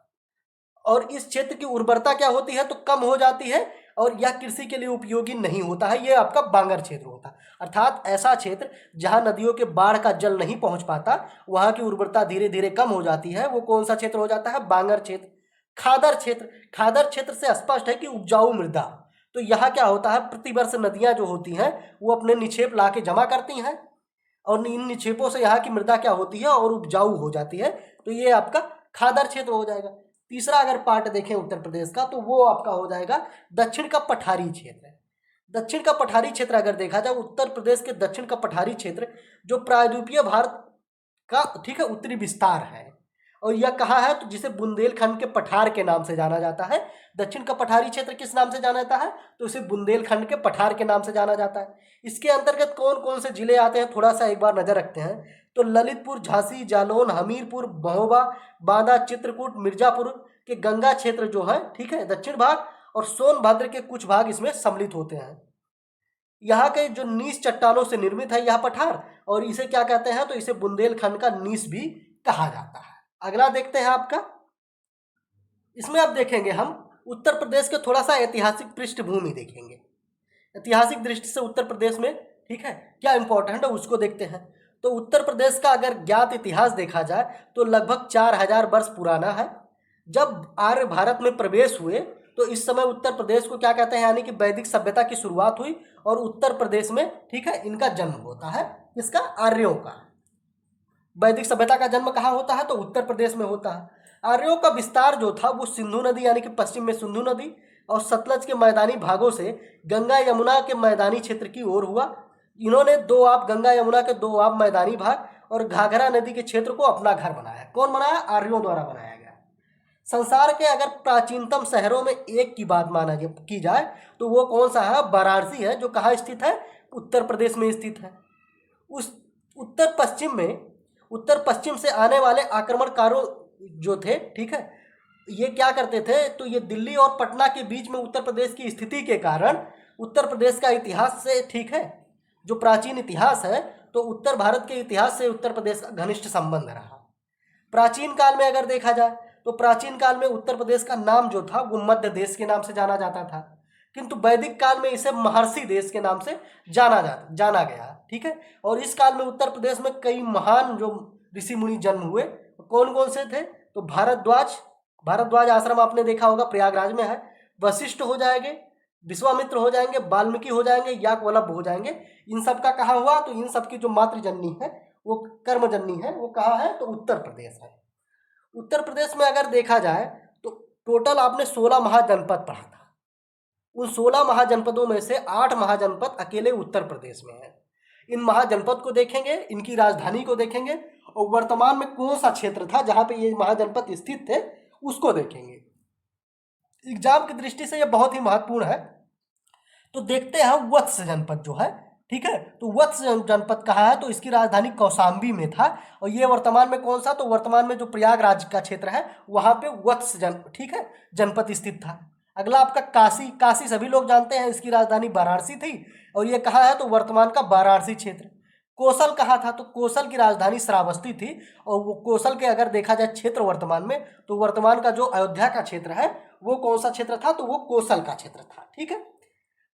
[SPEAKER 1] और इस क्षेत्र की उर्वरता क्या होती है, तो कम हो जाती है, और यह कृषि के लिए उपयोगी नहीं होता है। यह आपका बांगर क्षेत्र होता है, अर्थात ऐसा क्षेत्र जहां नदियों के बाढ़ का जल नहीं पहुंच पाता, वहां की उर्वरता धीरे धीरे कम हो जाती है, वो कौन सा क्षेत्र हो जाता है, बांगर क्षेत्र। खादर क्षेत्र, खादर क्षेत्र से स्पष्ट है कि उपजाऊ मृदा। तो यहाँ क्या होता है, प्रतिवर्ष नदियां जो होती हैं वो अपने निक्षेप ला के जमा करती हैं, और इन निक्षेपों से यहाँ की मृदा क्या होती है और उपजाऊ हो जाती है, तो ये आपका खादर क्षेत्र हो जाएगा। तीसरा अगर पार्ट देखें उत्तर प्रदेश का तो वो आपका हो जाएगा दक्षिण का पठारी क्षेत्र। दक्षिण का पठारी क्षेत्र अगर देखा जाए, उत्तर प्रदेश के दक्षिण का पठारी क्षेत्र जो प्रायद्वीपीय भारत का, ठीक है, उत्तरी विस्तार है, और यह कहाँ है, तो जिसे बुंदेलखंड के पठार के नाम से जाना जाता है। दक्षिण का पठारी क्षेत्र किस नाम से जाना जाता है, तो इसे बुंदेलखंड के पठार के नाम से जाना जाता है। इसके अंतर्गत कौन कौन से जिले आते हैं, थोड़ा सा एक बार नजर रखते हैं। तो ललितपुर, झांसी, जालौन, हमीरपुर, महोबा, बांदा, चित्रकूट, मिर्जापुर के गंगा क्षेत्र जो है, ठीक है, दक्षिण भाग, और सोनभद्र के कुछ भाग इसमें सम्मिलित होते हैं। यहाँ के जो नीस चट्टानों से निर्मित है यह पठार, और इसे क्या कहते हैं, तो इसे बुंदेलखंड का नीस भी कहा जाता है। अगला देखते हैं आपका, इसमें आप देखेंगे हम उत्तर प्रदेश के थोड़ा सा ऐतिहासिक पृष्ठभूमि देखेंगे। ऐतिहासिक दृष्टि से उत्तर प्रदेश में, ठीक है, क्या इंपॉर्टेंट है उसको देखते हैं। तो उत्तर प्रदेश का अगर ज्ञात इतिहास देखा जाए तो लगभग 4000 वर्ष पुराना है। जब आर्य भारत में प्रवेश हुए तो इस समय उत्तर प्रदेश को क्या कहते हैं, यानी कि वैदिक सभ्यता की शुरुआत हुई, और उत्तर प्रदेश में, ठीक है, इनका जन्म होता है, किसका, आर्यों का। वैदिक सभ्यता का जन्म कहाँ होता है? तो उत्तर प्रदेश में होता है। आर्यों का विस्तार जो था वो सिंधु नदी यानी कि पश्चिम में सिंधु नदी और सतलज के मैदानी भागों से गंगा यमुना के मैदानी क्षेत्र की ओर हुआ। इन्होंने दो आप गंगा यमुना के दो आप मैदानी भाग और घाघरा नदी के क्षेत्र को अपना घर बनाया। कौन बनाया? आर्यों द्वारा बनाया गया। संसार के अगर प्राचीनतम शहरों में एक की बात माना की जाए तो वो कौन सा है? वाराणसी है, जो कहाँ स्थित है? उत्तर प्रदेश में स्थित है। उस उत्तर पश्चिम से आने वाले आक्रमणकारों जो थे, ठीक है, ये क्या करते थे? तो ये दिल्ली और पटना के बीच में उत्तर प्रदेश की स्थिति के कारण उत्तर प्रदेश का इतिहास से, ठीक है, जो प्राचीन इतिहास है, तो उत्तर भारत के इतिहास से उत्तर प्रदेश का घनिष्ठ संबंध रहा। प्राचीन काल में अगर देखा जाए तो प्राचीन काल में उत्तर प्रदेश का नाम जो था वो मध्य देश के नाम से जाना जाता था, किंतु वैदिक काल में इसे महर्षि देश के नाम से जाना गया, ठीक है। और इस काल में उत्तर प्रदेश में कई महान जो ऋषि मुनि जन्म हुए। कौन कौन से थे? तो भारद्वाज आश्रम आपने देखा होगा, प्रयागराज में है। वशिष्ठ हो जाएंगे, विश्वामित्र हो जाएंगे, वाल्मीकि हो जाएंगे, याज्ञवल्क्य हो जाएंगे। इन सब का कहाँ हुआ? तो इन सब की जो मातृजननी है वो कर्मजननी है, वो कहाँ है? तो उत्तर प्रदेश है। उत्तर प्रदेश में अगर देखा जाए तो टोटल आपने 16 महाजनपद पढ़ा था। उन 16 महाजनपदों में से 8 महाजनपद अकेले उत्तर प्रदेश में है। इन महाजनपद को देखेंगे, इनकी राजधानी को देखेंगे और वर्तमान में कौन सा क्षेत्र था जहां पे ये महाजनपद स्थित थे उसको देखेंगे। एग्जाम की दृष्टि से यह बहुत ही महत्वपूर्ण है। तो देखते हैं वत्स जनपद जो है, ठीक है, तो वत्स जनपद कहाँ है? तो इसकी राजधानी कौशाम्बी में था। और ये वर्तमान में कौन सा? तो वर्तमान में जो प्रयागराज का क्षेत्र है वहां पे वत्स ठीक है, जनपद स्थित था। अगला आपका काशी सभी लोग जानते हैं, इसकी राजधानी वाराणसी थी। और ये कहाँ है? तो वर्तमान का वाराणसी क्षेत्र। कौशल कहाँ था? तो कौशल की राजधानी श्रावस्ती थी। और वो कौशल के अगर देखा जाए क्षेत्र वर्तमान में, तो वर्तमान का जो अयोध्या का क्षेत्र है वो कौन सा क्षेत्र था? तो वो कौशल का क्षेत्र था, ठीक है।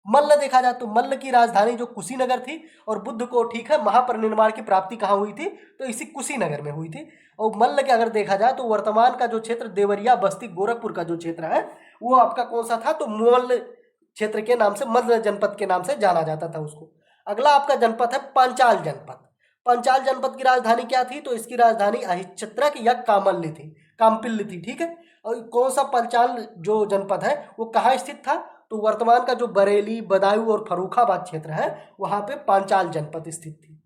[SPEAKER 1] मल्ल देखा जाए तो मल्ल की राजधानी जो कुशीनगर थी। और बुद्ध को, ठीक है, महापरिनिर्वाण की प्राप्ति कहाँ हुई थी? तो इसी कुशीनगर में हुई थी। और मल्ल के अगर देखा जाए तो वर्तमान का जो क्षेत्र देवरिया, बस्ती, गोरखपुर का जो क्षेत्र है वो आपका कौन सा था? तो मल्ल क्षेत्र के नाम से, मल्ल जनपद के नाम से जाना जाता था उसको। अगला आपका जनपद है पांचाल जनपद। पांचाल जनपद की राजधानी क्या थी? तो इसकी राजधानी अहिच्छत्रक या कामपिल्ली थी, ठीक है। और कौन सा पांचाल जो जनपद है वो कहाँ स्थित था? तो वर्तमान का जो बरेली, बदायूं और फर्रुखाबाद क्षेत्र है वहां पे पांचाल जनपद स्थित थी।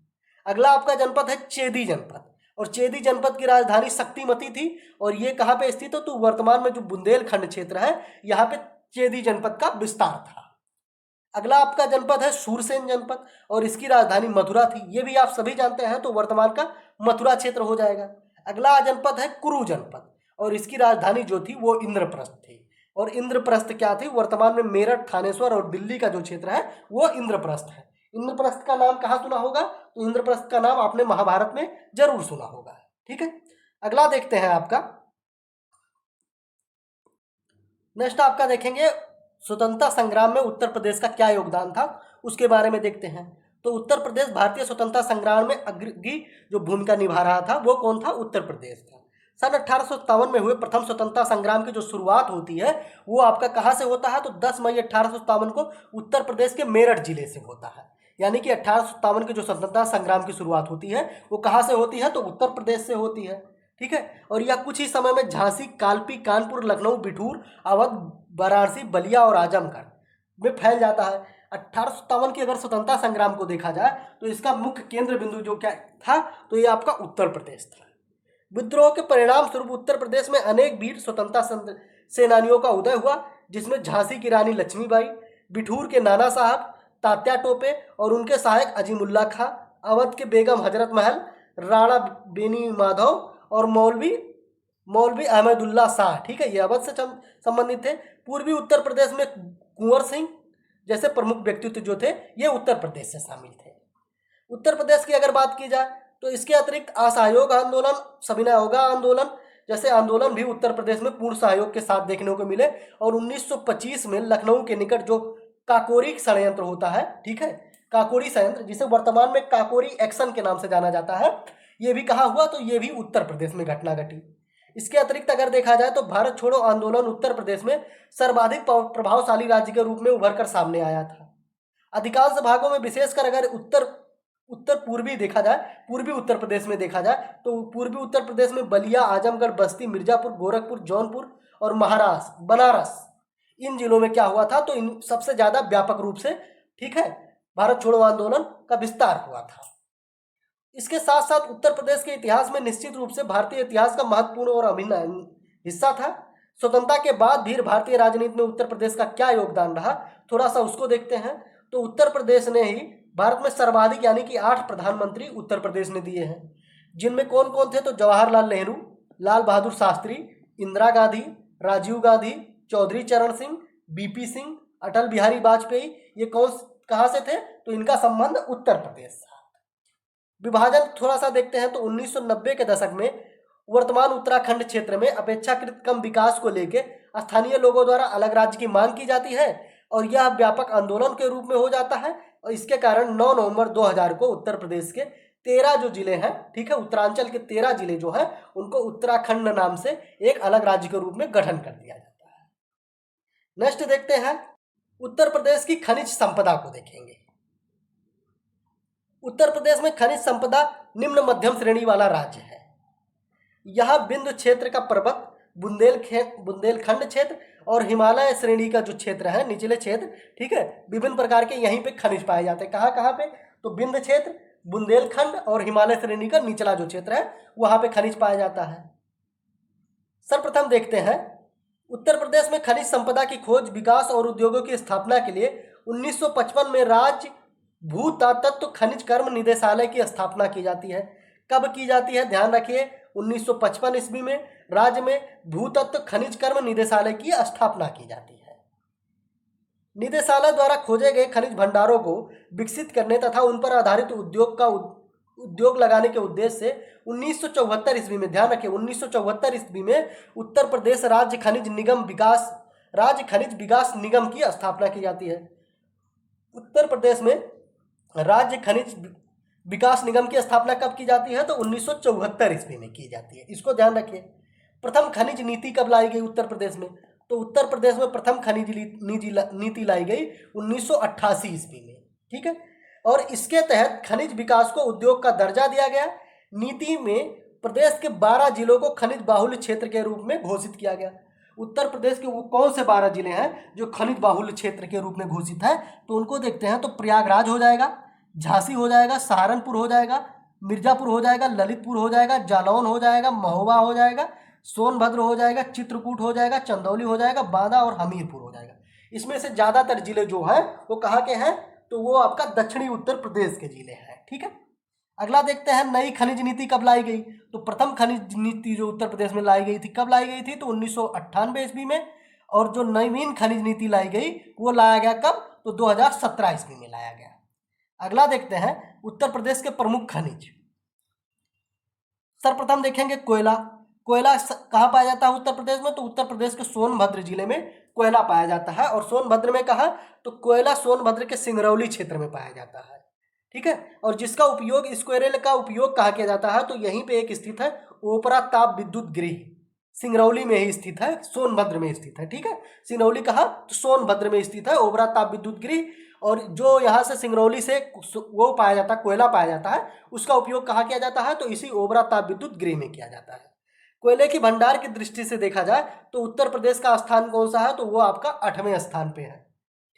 [SPEAKER 1] अगला आपका जनपद है चेदी जनपद। और चेदी जनपद की राजधानी शक्तिमती थी। और ये कहाँ पे स्थित है? तो वर्तमान में जो बुंदेलखंड क्षेत्र है यहाँ पे चेदी जनपद का विस्तार था। अगला आपका जनपद है सूरसेन जनपद और इसकी राजधानी मथुरा थी। ये भी आप सभी जानते हैं, तो वर्तमान का मथुरा क्षेत्र हो जाएगा। अगला जनपद है कुरु जनपद और इसकी राजधानी जो थी वो इंद्रप्रस्थ थी। और इंद्रप्रस्थ क्या थी? वर्तमान में मेरठ, थानेश्वर और दिल्ली का जो क्षेत्र है वो इंद्रप्रस्थ है। इंद्रप्रस्थ का नाम कहाँ सुना होगा? तो इंद्रप्रस्थ का नाम आपने महाभारत में जरूर सुना होगा, ठीक है। अगला देखते हैं आपका, नेक्स्ट आपका देखेंगे स्वतंत्रता संग्राम में उत्तर प्रदेश का क्या योगदान था, उसके बारे में देखते हैं। तो उत्तर प्रदेश भारतीय स्वतंत्रता संग्राम में अग्रणी जो भूमिका निभा रहा था वो कौन था? उत्तर प्रदेश था। सन 1857 में हुए प्रथम स्वतंत्रता संग्राम की जो शुरुआत होती है वो आपका कहाँ से होता है? तो 10 मई 1857 को उत्तर प्रदेश के मेरठ जिले से होता है। यानी कि 1857 की जो स्वतंत्रता संग्राम की शुरुआत होती है वो कहाँ से होती है? तो उत्तर प्रदेश से होती है, ठीक है। और यह कुछ ही समय में झांसी, कालपी, कानपुर, लखनऊ, बिठूर, अवध, वाराणसी, बलिया और आजमगढ़ में फैल जाता है। 1857 की अगर स्वतंत्रता संग्राम को देखा जाए तो इसका मुख्य केंद्र बिंदु जो क्या था? तो ये आपका उत्तर प्रदेश था। विद्रोह के परिणाम स्वरूप उत्तर प्रदेश में अनेक वीर स्वतंत्रता सेनानियों का उदय हुआ, जिसमें झांसी की रानी लक्ष्मीबाई, बिठूर के नाना साहब, तात्या टोपे और उनके सहायक अजीमुल्ला खां, अवध के बेगम हजरत महल, राणा बेनी माधव और मौलवी अहमदुल्ला शाह, ठीक है, ये अवध से संबंधित थे। पूर्वी उत्तर प्रदेश में कुंवर सिंह जैसे प्रमुख व्यक्तित्व जो थे ये उत्तर प्रदेश से शामिल थे। उत्तर प्रदेश की अगर बात की जाए तो इसके अतिरिक्त असहयोग आंदोलन, सविनय अवज्ञा आंदोलन जैसे आंदोलन भी उत्तर प्रदेश में पूर्ण सहयोग के साथ देखने को मिले। और 1925 में लखनऊ के निकट जो काकोरी षड्यंत्र होता है, ठीक है, काकोरी षड्यंत्र जिसे वर्तमान में काकोरी एक्शन के नाम से जाना जाता है, ये भी कहाँ हुआ? तो ये भी उत्तर प्रदेश में घटना घटी। इसके अतिरिक्त अगर देखा जाए तो भारत छोड़ो आंदोलन उत्तर प्रदेश में सर्वाधिक प्रभावशाली राज्य के रूप में उभर कर सामने आया था। अधिकांश भागों में, विशेषकर अगर उत्तर पूर्वी देखा जाए, पूर्वी उत्तर प्रदेश में देखा जाए तो पूर्वी उत्तर प्रदेश में बलिया, आजमगढ़, बस्ती, मिर्जापुर, गोरखपुर, जौनपुर और महाराष्ट्र, बनारस, इन जिलों में क्या हुआ था, तो इन सबसे ज्यादा व्यापक रूप से, ठीक है, भारत छोड़ो आंदोलन का विस्तार हुआ था। इसके साथ साथ उत्तर प्रदेश के इतिहास में निश्चित रूप से भारतीय इतिहास का महत्वपूर्ण और अभिन्न हिस्सा था। स्वतंत्रता के बाद भी भारतीय राजनीति में उत्तर प्रदेश का क्या योगदान रहा, थोड़ा सा उसको देखते हैं। तो उत्तर प्रदेश ने ही भारत में सर्वाधिक यानी कि 8 प्रधानमंत्री उत्तर प्रदेश ने दिए हैं, जिनमें कौन कौन थे, तो जवाहरलाल नेहरू, लाल बहादुर शास्त्री, इंदिरा गांधी, राजीव गांधी, चौधरी चरण सिंह, बीपी सिंह, अटल बिहारी वाजपेयी। ये कौन कहाँ से थे, तो इनका संबंध उत्तर प्रदेश से। विभाजन थोड़ा सा देखते हैं तो 1990 के दशक में वर्तमान उत्तराखंड क्षेत्र में अपेक्षाकृत कम विकास को लेकर स्थानीय लोगों द्वारा अलग राज्य की मांग की जाती है और यह व्यापक आंदोलन के रूप में हो जाता है। और इसके कारण 9 नवंबर 2000 को उत्तर प्रदेश के 13 जो जिले हैं, ठीक है, उत्तरांचल के 13 जिले जो हैं, उनको उत्तराखंड नाम से एक अलग राज्य के रूप में गठन कर दिया जाता है। नेक्स्ट देखते हैं, उत्तर प्रदेश की खनिज संपदा को देखेंगे। उत्तर प्रदेश में खनिज संपदा निम्न मध्यम श्रेणी वाला राज्य है। यह बिंदु क्षेत्र का पर्वत, बुंदेलखंड क्षेत्र और हिमालय श्रेणी का जो क्षेत्र है, निचले क्षेत्र, ठीक है, विभिन्न प्रकार के यहीं पे खनिज पाए जाते हैं। कहाँ कहाँ पे, तो बिंद क्षेत्र, बुंदेलखंड और हिमालय श्रेणी का निचला जो क्षेत्र है वहां पे खनिज पाया जाता है। सर्वप्रथम देखते हैं, उत्तर प्रदेश में खनिज संपदा की खोज, विकास और उद्योगों की स्थापना के लिए 1955 में राज्य भूतत्व खनिज कर्म निदेशालय की स्थापना की जाती है। कब की जाती है, ध्यान रखिए, 1955 ईस्वी में राज्य में भूतत्व खनिज कर्म निदेशालय की स्थापना की जाती है। निदेशालय द्वारा खोजे गए खनिज भंडारों को विकसित करने तथा उन पर आधारित उद्योग लगाने के उद्देश्य से 1974 ईस्वी में, ध्यान रखिए, 1974 ईस्वी में उत्तर प्रदेश राज्य खनिज विकास निगम की स्थापना की जाती है। उत्तर प्रदेश में राज्य खनिज विकास निगम की स्थापना कब की जाती है, तो 1974 ईस्वी में की जाती है। इसको ध्यान रखिए। प्रथम खनिज नीति कब लाई गई उत्तर प्रदेश में, तो उत्तर प्रदेश में प्रथम खनिज नीति लाई गई 1988 ईस्वी में, ठीक है। और इसके तहत खनिज विकास को उद्योग का दर्जा दिया गया। नीति में प्रदेश के 12 जिलों को खनिज बाहुल्य क्षेत्र के रूप में घोषित किया गया। उत्तर प्रदेश के वो कौन से 12 जिले हैं जो खनिज बाहुल्य क्षेत्र के रूप में घोषित है, तो उनको देखते हैं। तो प्रयागराज हो जाएगा, झांसी हो जाएगा, सहारनपुर हो जाएगा, मिर्जापुर हो जाएगा, ललितपुर हो जाएगा, जालौन हो जाएगा, महोबा हो जाएगा, सोनभद्र हो जाएगा, चित्रकूट हो जाएगा, चंदौली हो जाएगा, बांदा और हमीरपुर हो जाएगा। इसमें से ज़्यादातर जिले जो हैं वो कहाँ के हैं, तो वो आपका दक्षिणी उत्तर प्रदेश के जिले हैं, ठीक है। अगला देखते हैं, नई खनिज नीति कब लाई गई, तो प्रथम खनिज नीति जो उत्तर प्रदेश में लाई गई थी, कब लाई गई थी, तो 1998 ईस्वी में। और जो नवीन खनिज नीति लाई गई वो लाया गया कब, तो 2017 ईस्वी में लाया गया। अगला देखते हैं, उत्तर प्रदेश के प्रमुख खनिज। सर्वप्रथम देखेंगे कोयला। कोयला कहाँ पाया जाता है उत्तर प्रदेश में, तो उत्तर प्रदेश के सोनभद्र जिले में कोयला पाया जाता है। और सोनभद्र में कहाँ, तो कोयला सोनभद्र के सिंगरौली क्षेत्र में पाया जाता है, ठीक है। और जिसका उपयोग, इस कोयले का उपयोग कहाँ किया जाता है, तो यहीं पे एक स्थित है ओपरा ताप विद्युत गृह, सिंगरौली में ही स्थित है, सोनभद्र में स्थित है, ठीक है। सिंगरौली कहाँ, तो सोनभद्र में स्थित है ओबरा ताप विद्युत गृह। और जो यहाँ से सिंगरौली से वो पाया जाता है, कोयला पाया जाता है, उसका उपयोग कहाँ किया जाता है, तो इसी ओबरा ताप विद्युत गृह में किया जाता है। कोयले की भंडार की दृष्टि से देखा जाए तो उत्तर प्रदेश का स्थान कौन सा है, तो वो आपका 8वें स्थान पे है,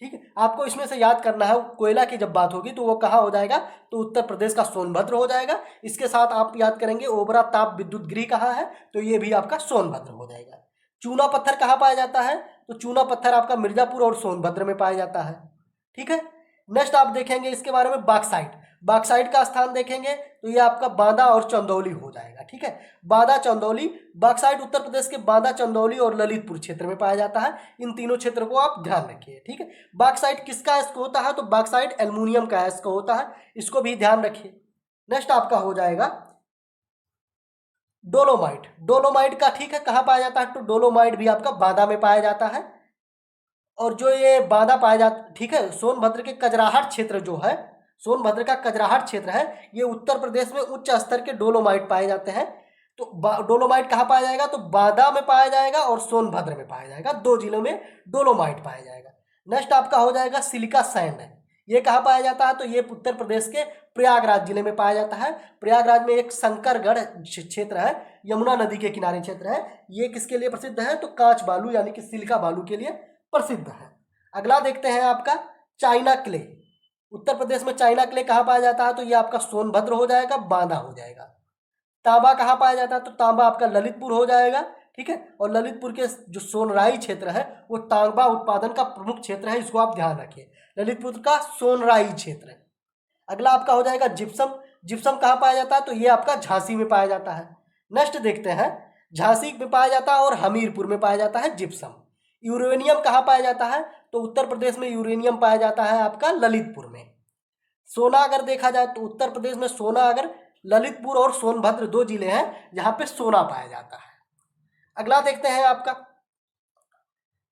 [SPEAKER 1] ठीक है। आपको इसमें से याद करना है, कोयला की जब बात होगी तो वो कहाँ हो जाएगा, तो उत्तर प्रदेश का सोनभद्र हो जाएगा। इसके साथ आप याद करेंगे ओबरा ताप विद्युत गृह कहाँ है, तो ये भी आपका सोनभद्र हो जाएगा। चूना पत्थर कहाँ पाया जाता है, तो चूना पत्थर आपका मिर्जापुर और सोनभद्र में पाया जाता है, ठीक है। नेक्स्ट आप देखेंगे इसके बारे में बॉक्साइट। बॉक्साइट का स्थान देखेंगे तो ये आपका बांदा और चंदौली हो जाएगा, ठीक है। बांदा चंदौली, बॉक्साइट उत्तर प्रदेश के बांदा, चंदौली और ललितपुर क्षेत्र में पाया जाता है। इन तीनों क्षेत्रों को आप ध्यान रखिए, ठीक है। बॉक्साइट किसका अयस्क होता है, तो बॉक्साइट एल्युमिनियम का अयस्क होता है, इसको भी ध्यान रखिए। नेक्स्ट आपका हो जाएगा डोलोमाइट। डोलोमाइट का, ठीक है, कहाँ पाया जाता है, तो डोलोमाइट भी आपका बांदा में पाया जाता है। और जो ये बांदा पाया जाता, ठीक है, सोनभद्र के कजराहट क्षेत्र जो है, सोनभद्र का कजराहट क्षेत्र है, ये उत्तर प्रदेश में उच्च स्तर के डोलोमाइट पाए जाते हैं। तो डोलोमाइट कहाँ पाया जाएगा, तो बांदा में पाया जाएगा और सोनभद्र में पाया जाएगा, 2 जिलों में डोलोमाइट पाया जाएगा। नेक्स्ट आपका हो जाएगा सिलिका सैंड। ये कहाँ पाया जाता है? तो ये उत्तर प्रदेश के प्रयागराज जिले में पाया जाता है। प्रयागराज में एक शंकरगढ़ क्षेत्र है, यमुना नदी के किनारे क्षेत्र है। ये किसके लिए प्रसिद्ध है? तो कांच बालू यानी कि सिलिका बालू के लिए प्रसिद्ध है। अगला देखते हैं आपका चाइना क्ले। उत्तर प्रदेश में चाइना क्ले कहाँ पाया जाता है? तो ये आपका सोनभद्र हो जाएगा, बांदा हो जाएगा। तांबा कहाँ पाया जाता है? तो तांबा आपका ललितपुर हो जाएगा, ठीक है। और ललितपुर के जो सोनराई क्षेत्र है वो तांबा उत्पादन का प्रमुख क्षेत्र है, इसको आप ध्यान रखिए, ललितपुर का सोनराई क्षेत्र है। अगला आपका हो जाएगा जिप्सम। जिप्सम कहाँ पाया जाता है? तो ये आपका झांसी में पाया जाता है। नेक्स्ट देखते हैं, झांसी में पाया जाता है और हमीरपुर में पाया जाता है जिप्सम। यूरेनियम कहाँ पाया जाता है? तो उत्तर प्रदेश में यूरेनियम पाया जाता है आपका ललितपुर में। सोना अगर देखा जाए तो उत्तर प्रदेश में सोना अगर ललितपुर और सोनभद्र दो जिले हैं जहाँ पे सोना पाया जाता है। अगला देखते हैं आपका,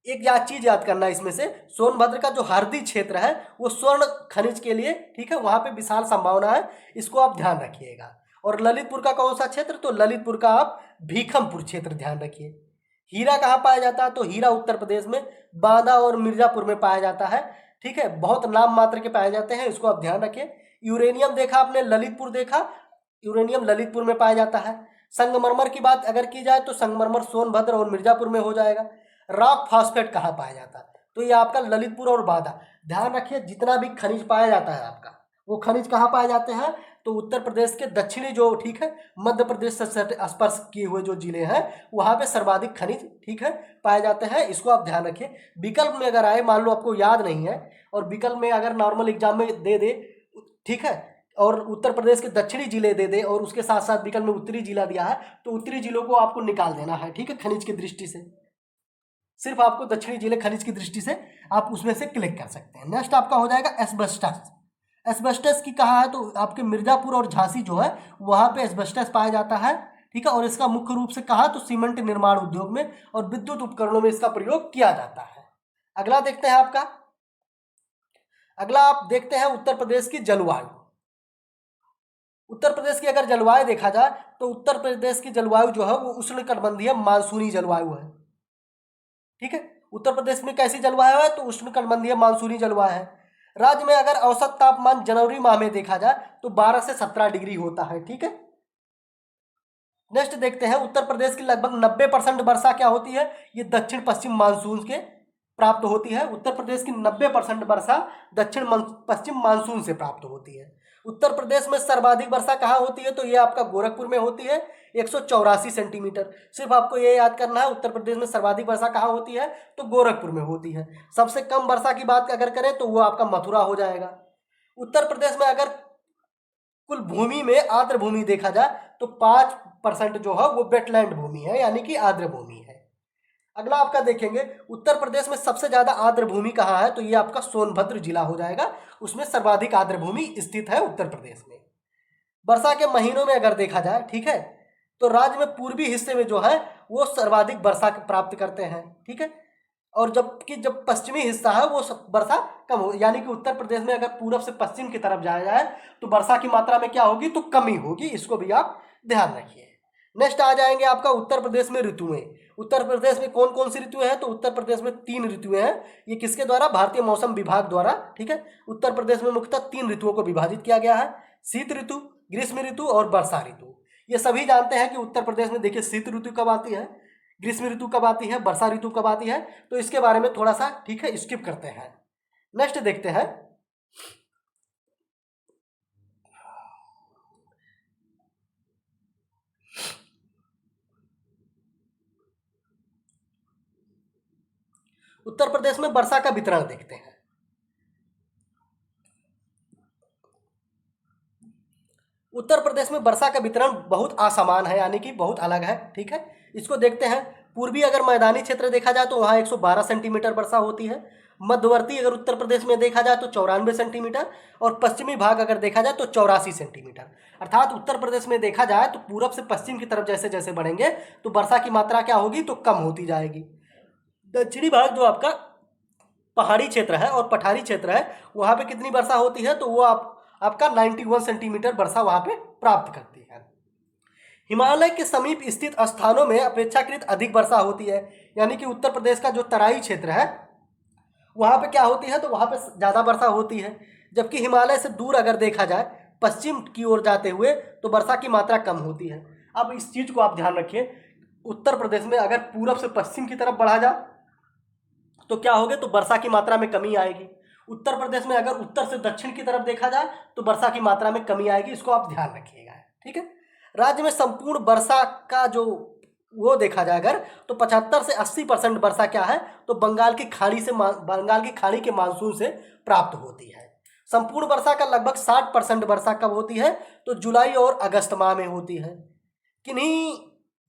[SPEAKER 1] एक चीज याद करना है इसमें से, सोनभद्र का जो हरदी क्षेत्र है वो स्वर्ण खनिज के लिए, ठीक है, वहां पे विशाल संभावना है, इसको आप ध्यान रखिएगा। और ललितपुर का कौन सा क्षेत्र? तो ललितपुर का आप भीखमपुर क्षेत्र ध्यान रखिए। हीरा कहाँ पाया जाता है? तो हीरा उत्तर प्रदेश में बांदा और मिर्जापुर में पाया जाता है, ठीक है, बहुत नाम मात्र के पाए जाते हैं, इसको आप ध्यान रखिए। यूरेनियम देखा आपने, ललितपुर देखा, यूरेनियम ललितपुर में पाया जाता है। संगमरमर की बात अगर की जाए तो संगमरमर सोनभद्र और मिर्जापुर में हो जाएगा। रॉक फॉस्फेट कहाँ पाया जाता है? तो ये आपका ललितपुर और बांदा। ध्यान रखिए, जितना भी खनिज पाया जाता है आपका, वो खनिज कहाँ पाए जाते हैं? तो उत्तर प्रदेश के दक्षिणी जो, ठीक है, मध्य प्रदेश से स्पर्श किए हुए जो जिले हैं वहाँ पे सर्वाधिक खनिज, ठीक है, पाए जाते हैं, इसको आप ध्यान रखिए। विकल्प में अगर आए, मान लो आपको याद नहीं है और विकल्प में अगर नॉर्मल एग्जाम में दे दे, ठीक है, और उत्तर प्रदेश के दक्षिणी जिले दे दे और उसके साथ साथ विकल्प में उत्तरी जिला दिया है, तो उत्तरी जिलों को आपको निकाल देना है, ठीक है, खनिज की दृष्टि से। सिर्फ आपको दक्षिणी जिले खनिज की दृष्टि से आप उसमें से क्लिक कर सकते हैं। नेक्स्ट आपका हो जाएगा एस्बेस्टस। एस्बेस्टस की कहा है? तो आपके मिर्जापुर और झांसी जो है वहां पे एस्बेस्टस पाया जाता है, ठीक है, और इसका मुख्य रूप से कहा तो सीमेंट निर्माण उद्योग में और विद्युत उपकरणों में इसका प्रयोग किया जाता है। अगला देखते हैं आपका, अगला आप देखते हैं उत्तर प्रदेश की जलवायु। उत्तर प्रदेश की अगर जलवायु देखा जाए तो उत्तर प्रदेश की जलवायु जो है वो उष्णकटिबंधीय मानसूनी जलवायु है, ठीक है। उत्तर प्रदेश में कैसी जलवायु है? तो उष्णकटिबंधीय मानसूनी जलवायु है। राज्य में अगर औसत तापमान जनवरी माह में देखा जाए तो 12 से 17 डिग्री होता है, ठीक है। नेक्स्ट देखते हैं, उत्तर प्रदेश की लगभग 90% वर्षा क्या होती है? ये दक्षिण पश्चिम मानसून के प्राप्त होती है। उत्तर प्रदेश की 90% वर्षा दक्षिण पश्चिम मानसून से प्राप्त होती है। उत्तर प्रदेश में सर्वाधिक वर्षा कहाँ होती है? तो ये आपका गोरखपुर में होती है, 184 सेंटीमीटर। सिर्फ आपको ये याद करना है, उत्तर प्रदेश में सर्वाधिक वर्षा कहाँ होती है? तो गोरखपुर में होती है। सबसे कम वर्षा की बात अगर करें तो वो आपका मथुरा हो जाएगा। उत्तर प्रदेश में अगर कुल भूमि में आर्द्र भूमि देखा जाए तो 5% जो है वो वेटलैंड भूमि है, यानी कि आर्द्र भूमि है। अगला आपका देखेंगे, उत्तर प्रदेश में सबसे ज्यादा आर्द्र भूमि कहाँ है? तो ये आपका सोनभद्र जिला हो जाएगा, उसमें सर्वाधिक आर्द्र भूमि स्थित है उत्तर प्रदेश में। वर्षा के महीनों में अगर देखा जाए, ठीक है, तो राज्य में पूर्वी हिस्से में जो है वो सर्वाधिक वर्षा प्राप्त करते हैं, ठीक है, और जबकि जब पश्चिमी हिस्सा है वो वर्षा कम हो, यानी कि उत्तर प्रदेश में अगर पूरब से पश्चिम की तरफ जाया जाए तो वर्षा की मात्रा में क्या होगी? तो कमी होगी, इसको भी आप ध्यान रखिए। नेक्स्ट आ जाएंगे आपका उत्तर प्रदेश में ऋतुएं। उत्तर प्रदेश में कौन कौन सी ऋतुएं हैं? तो उत्तर प्रदेश में 3 ऋतुएं हैं। ये किसके द्वारा? भारतीय मौसम विभाग द्वारा, ठीक है। उत्तर प्रदेश में मुख्यतः 3 ऋतुओं को विभाजित किया गया है, शीत ऋतु, ग्रीष्म ऋतु और वर्षा ऋतु। ये सभी जानते हैं कि उत्तर प्रदेश में देखिए शीत ऋतु कब आती है, ग्रीष्म ऋतु कब आती है, वर्षा ऋतु कब आती है, तो इसके बारे में थोड़ा सा, ठीक है, स्किप करते हैं। नेक्स्ट देखते हैं, उत्तर प्रदेश में वर्षा का वितरण देखते हैं। उत्तर प्रदेश में वर्षा का वितरण बहुत असमान है, यानी कि बहुत अलग है, ठीक है। इसको देखते हैं, पूर्वी अगर मैदानी क्षेत्र देखा जाए तो वहाँ 112 सेंटीमीटर वर्षा होती है। मध्यवर्ती अगर उत्तर प्रदेश में देखा जाए तो 94 सेंटीमीटर, और पश्चिमी भाग अगर देखा जाए तो 84 सेंटीमीटर। अर्थात उत्तर प्रदेश में देखा जाए तो पूरब से पश्चिम की तरफ जैसे जैसे बढ़ेंगे तो वर्षा की मात्रा क्या होगी? तो कम होती जाएगी। दक्षिणी भाग जो आपका पहाड़ी क्षेत्र है और पठारी क्षेत्र है वहाँ पे कितनी वर्षा होती है? तो वो आपका 91 सेंटीमीटर वर्षा वहाँ पे प्राप्त करती है। हिमालय के समीप स्थित स्थानों में अपेक्षाकृत अधिक वर्षा होती है, यानी कि उत्तर प्रदेश का जो तराई क्षेत्र है वहाँ पे क्या होती है? तो वहाँ पे ज़्यादा वर्षा होती है। जबकि हिमालय से दूर अगर देखा जाए पश्चिम की ओर जाते हुए तो वर्षा की मात्रा कम होती है। अब इस चीज को आप ध्यान रखिए, उत्तर प्रदेश में अगर पूरब से पश्चिम की तरफ बढ़ा जाए तो क्या होगा, तो वर्षा की मात्रा में कमी आएगी। उत्तर प्रदेश में अगर उत्तर से दक्षिण की तरफ देखा जाए तो वर्षा की मात्रा में कमी आएगी, इसको आप ध्यान रखिएगा। ठीक है, राज्य में संपूर्ण वर्षा का जो वो देखा जाए अगर, तो 75 से 80% वर्षा क्या है, तो बंगाल की खाड़ी के मानसून से प्राप्त होती है। संपूर्ण वर्षा का लगभग 60% वर्षा कब होती है, तो जुलाई और अगस्त माह में होती है। किन्हीं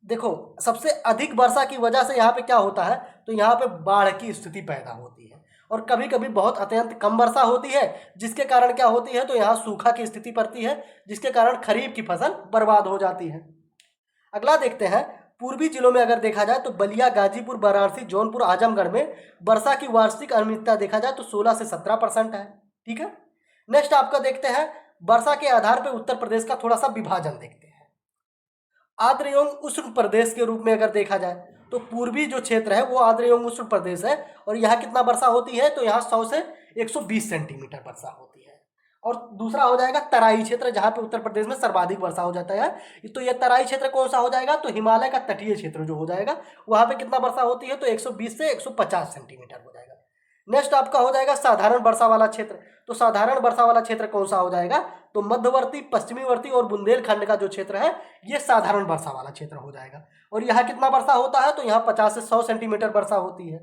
[SPEAKER 1] देखो, सबसे अधिक वर्षा की वजह से यहाँ पे क्या होता है, तो यहाँ पे बाढ़ की स्थिति पैदा होती है, और कभी कभी बहुत अत्यंत कम वर्षा होती है, जिसके कारण क्या होती है, तो यहाँ सूखा की स्थिति पड़ती है, जिसके कारण खरीफ की फसल बर्बाद हो जाती है। अगला देखते हैं, पूर्वी जिलों में अगर देखा जाए तो बलिया, गाजीपुर, वाराणसी, जौनपुर, आजमगढ़ में वर्षा की वार्षिक अनियमितता देखा जाए तो 16 से 17% है। ठीक है, नेक्स्ट आपका देखते हैं, वर्षा के आधार पर उत्तर प्रदेश का थोड़ा सा विभाजन देखते हैं। आर्द्र एवं उष्ण प्रदेश के रूप में अगर देखा जाए तो पूर्वी जो क्षेत्र है वो आर्द्र एवं उष्ण प्रदेश है, और यहाँ कितना वर्षा होती है, तो यहाँ 100 से 120 सेंटीमीटर वर्षा होती है। और दूसरा हो जाएगा तराई क्षेत्र, जहाँ पे उत्तर प्रदेश में सर्वाधिक वर्षा हो जाता है। तो ये तराई क्षेत्र कौन सा हो जाएगा, तो हिमालय का तटीय क्षेत्र जो हो जाएगा, वहाँ पे कितना वर्षा होती है, तो 120 से 150 सेंटीमीटर हो जाएगा। नेक्स्ट आपका हो जाएगा साधारण वर्षा वाला क्षेत्र। तो साधारण वर्षा वाला क्षेत्र कौन सा हो जाएगा, तो मध्यवर्ती, पश्चिमीवर्ती और बुंदेलखंड का जो क्षेत्र है ये साधारण वर्षा वाला क्षेत्र हो जाएगा। और यहाँ कितना वर्षा होता है, तो यहाँ 50 से 100 सेंटीमीटर वर्षा होती है।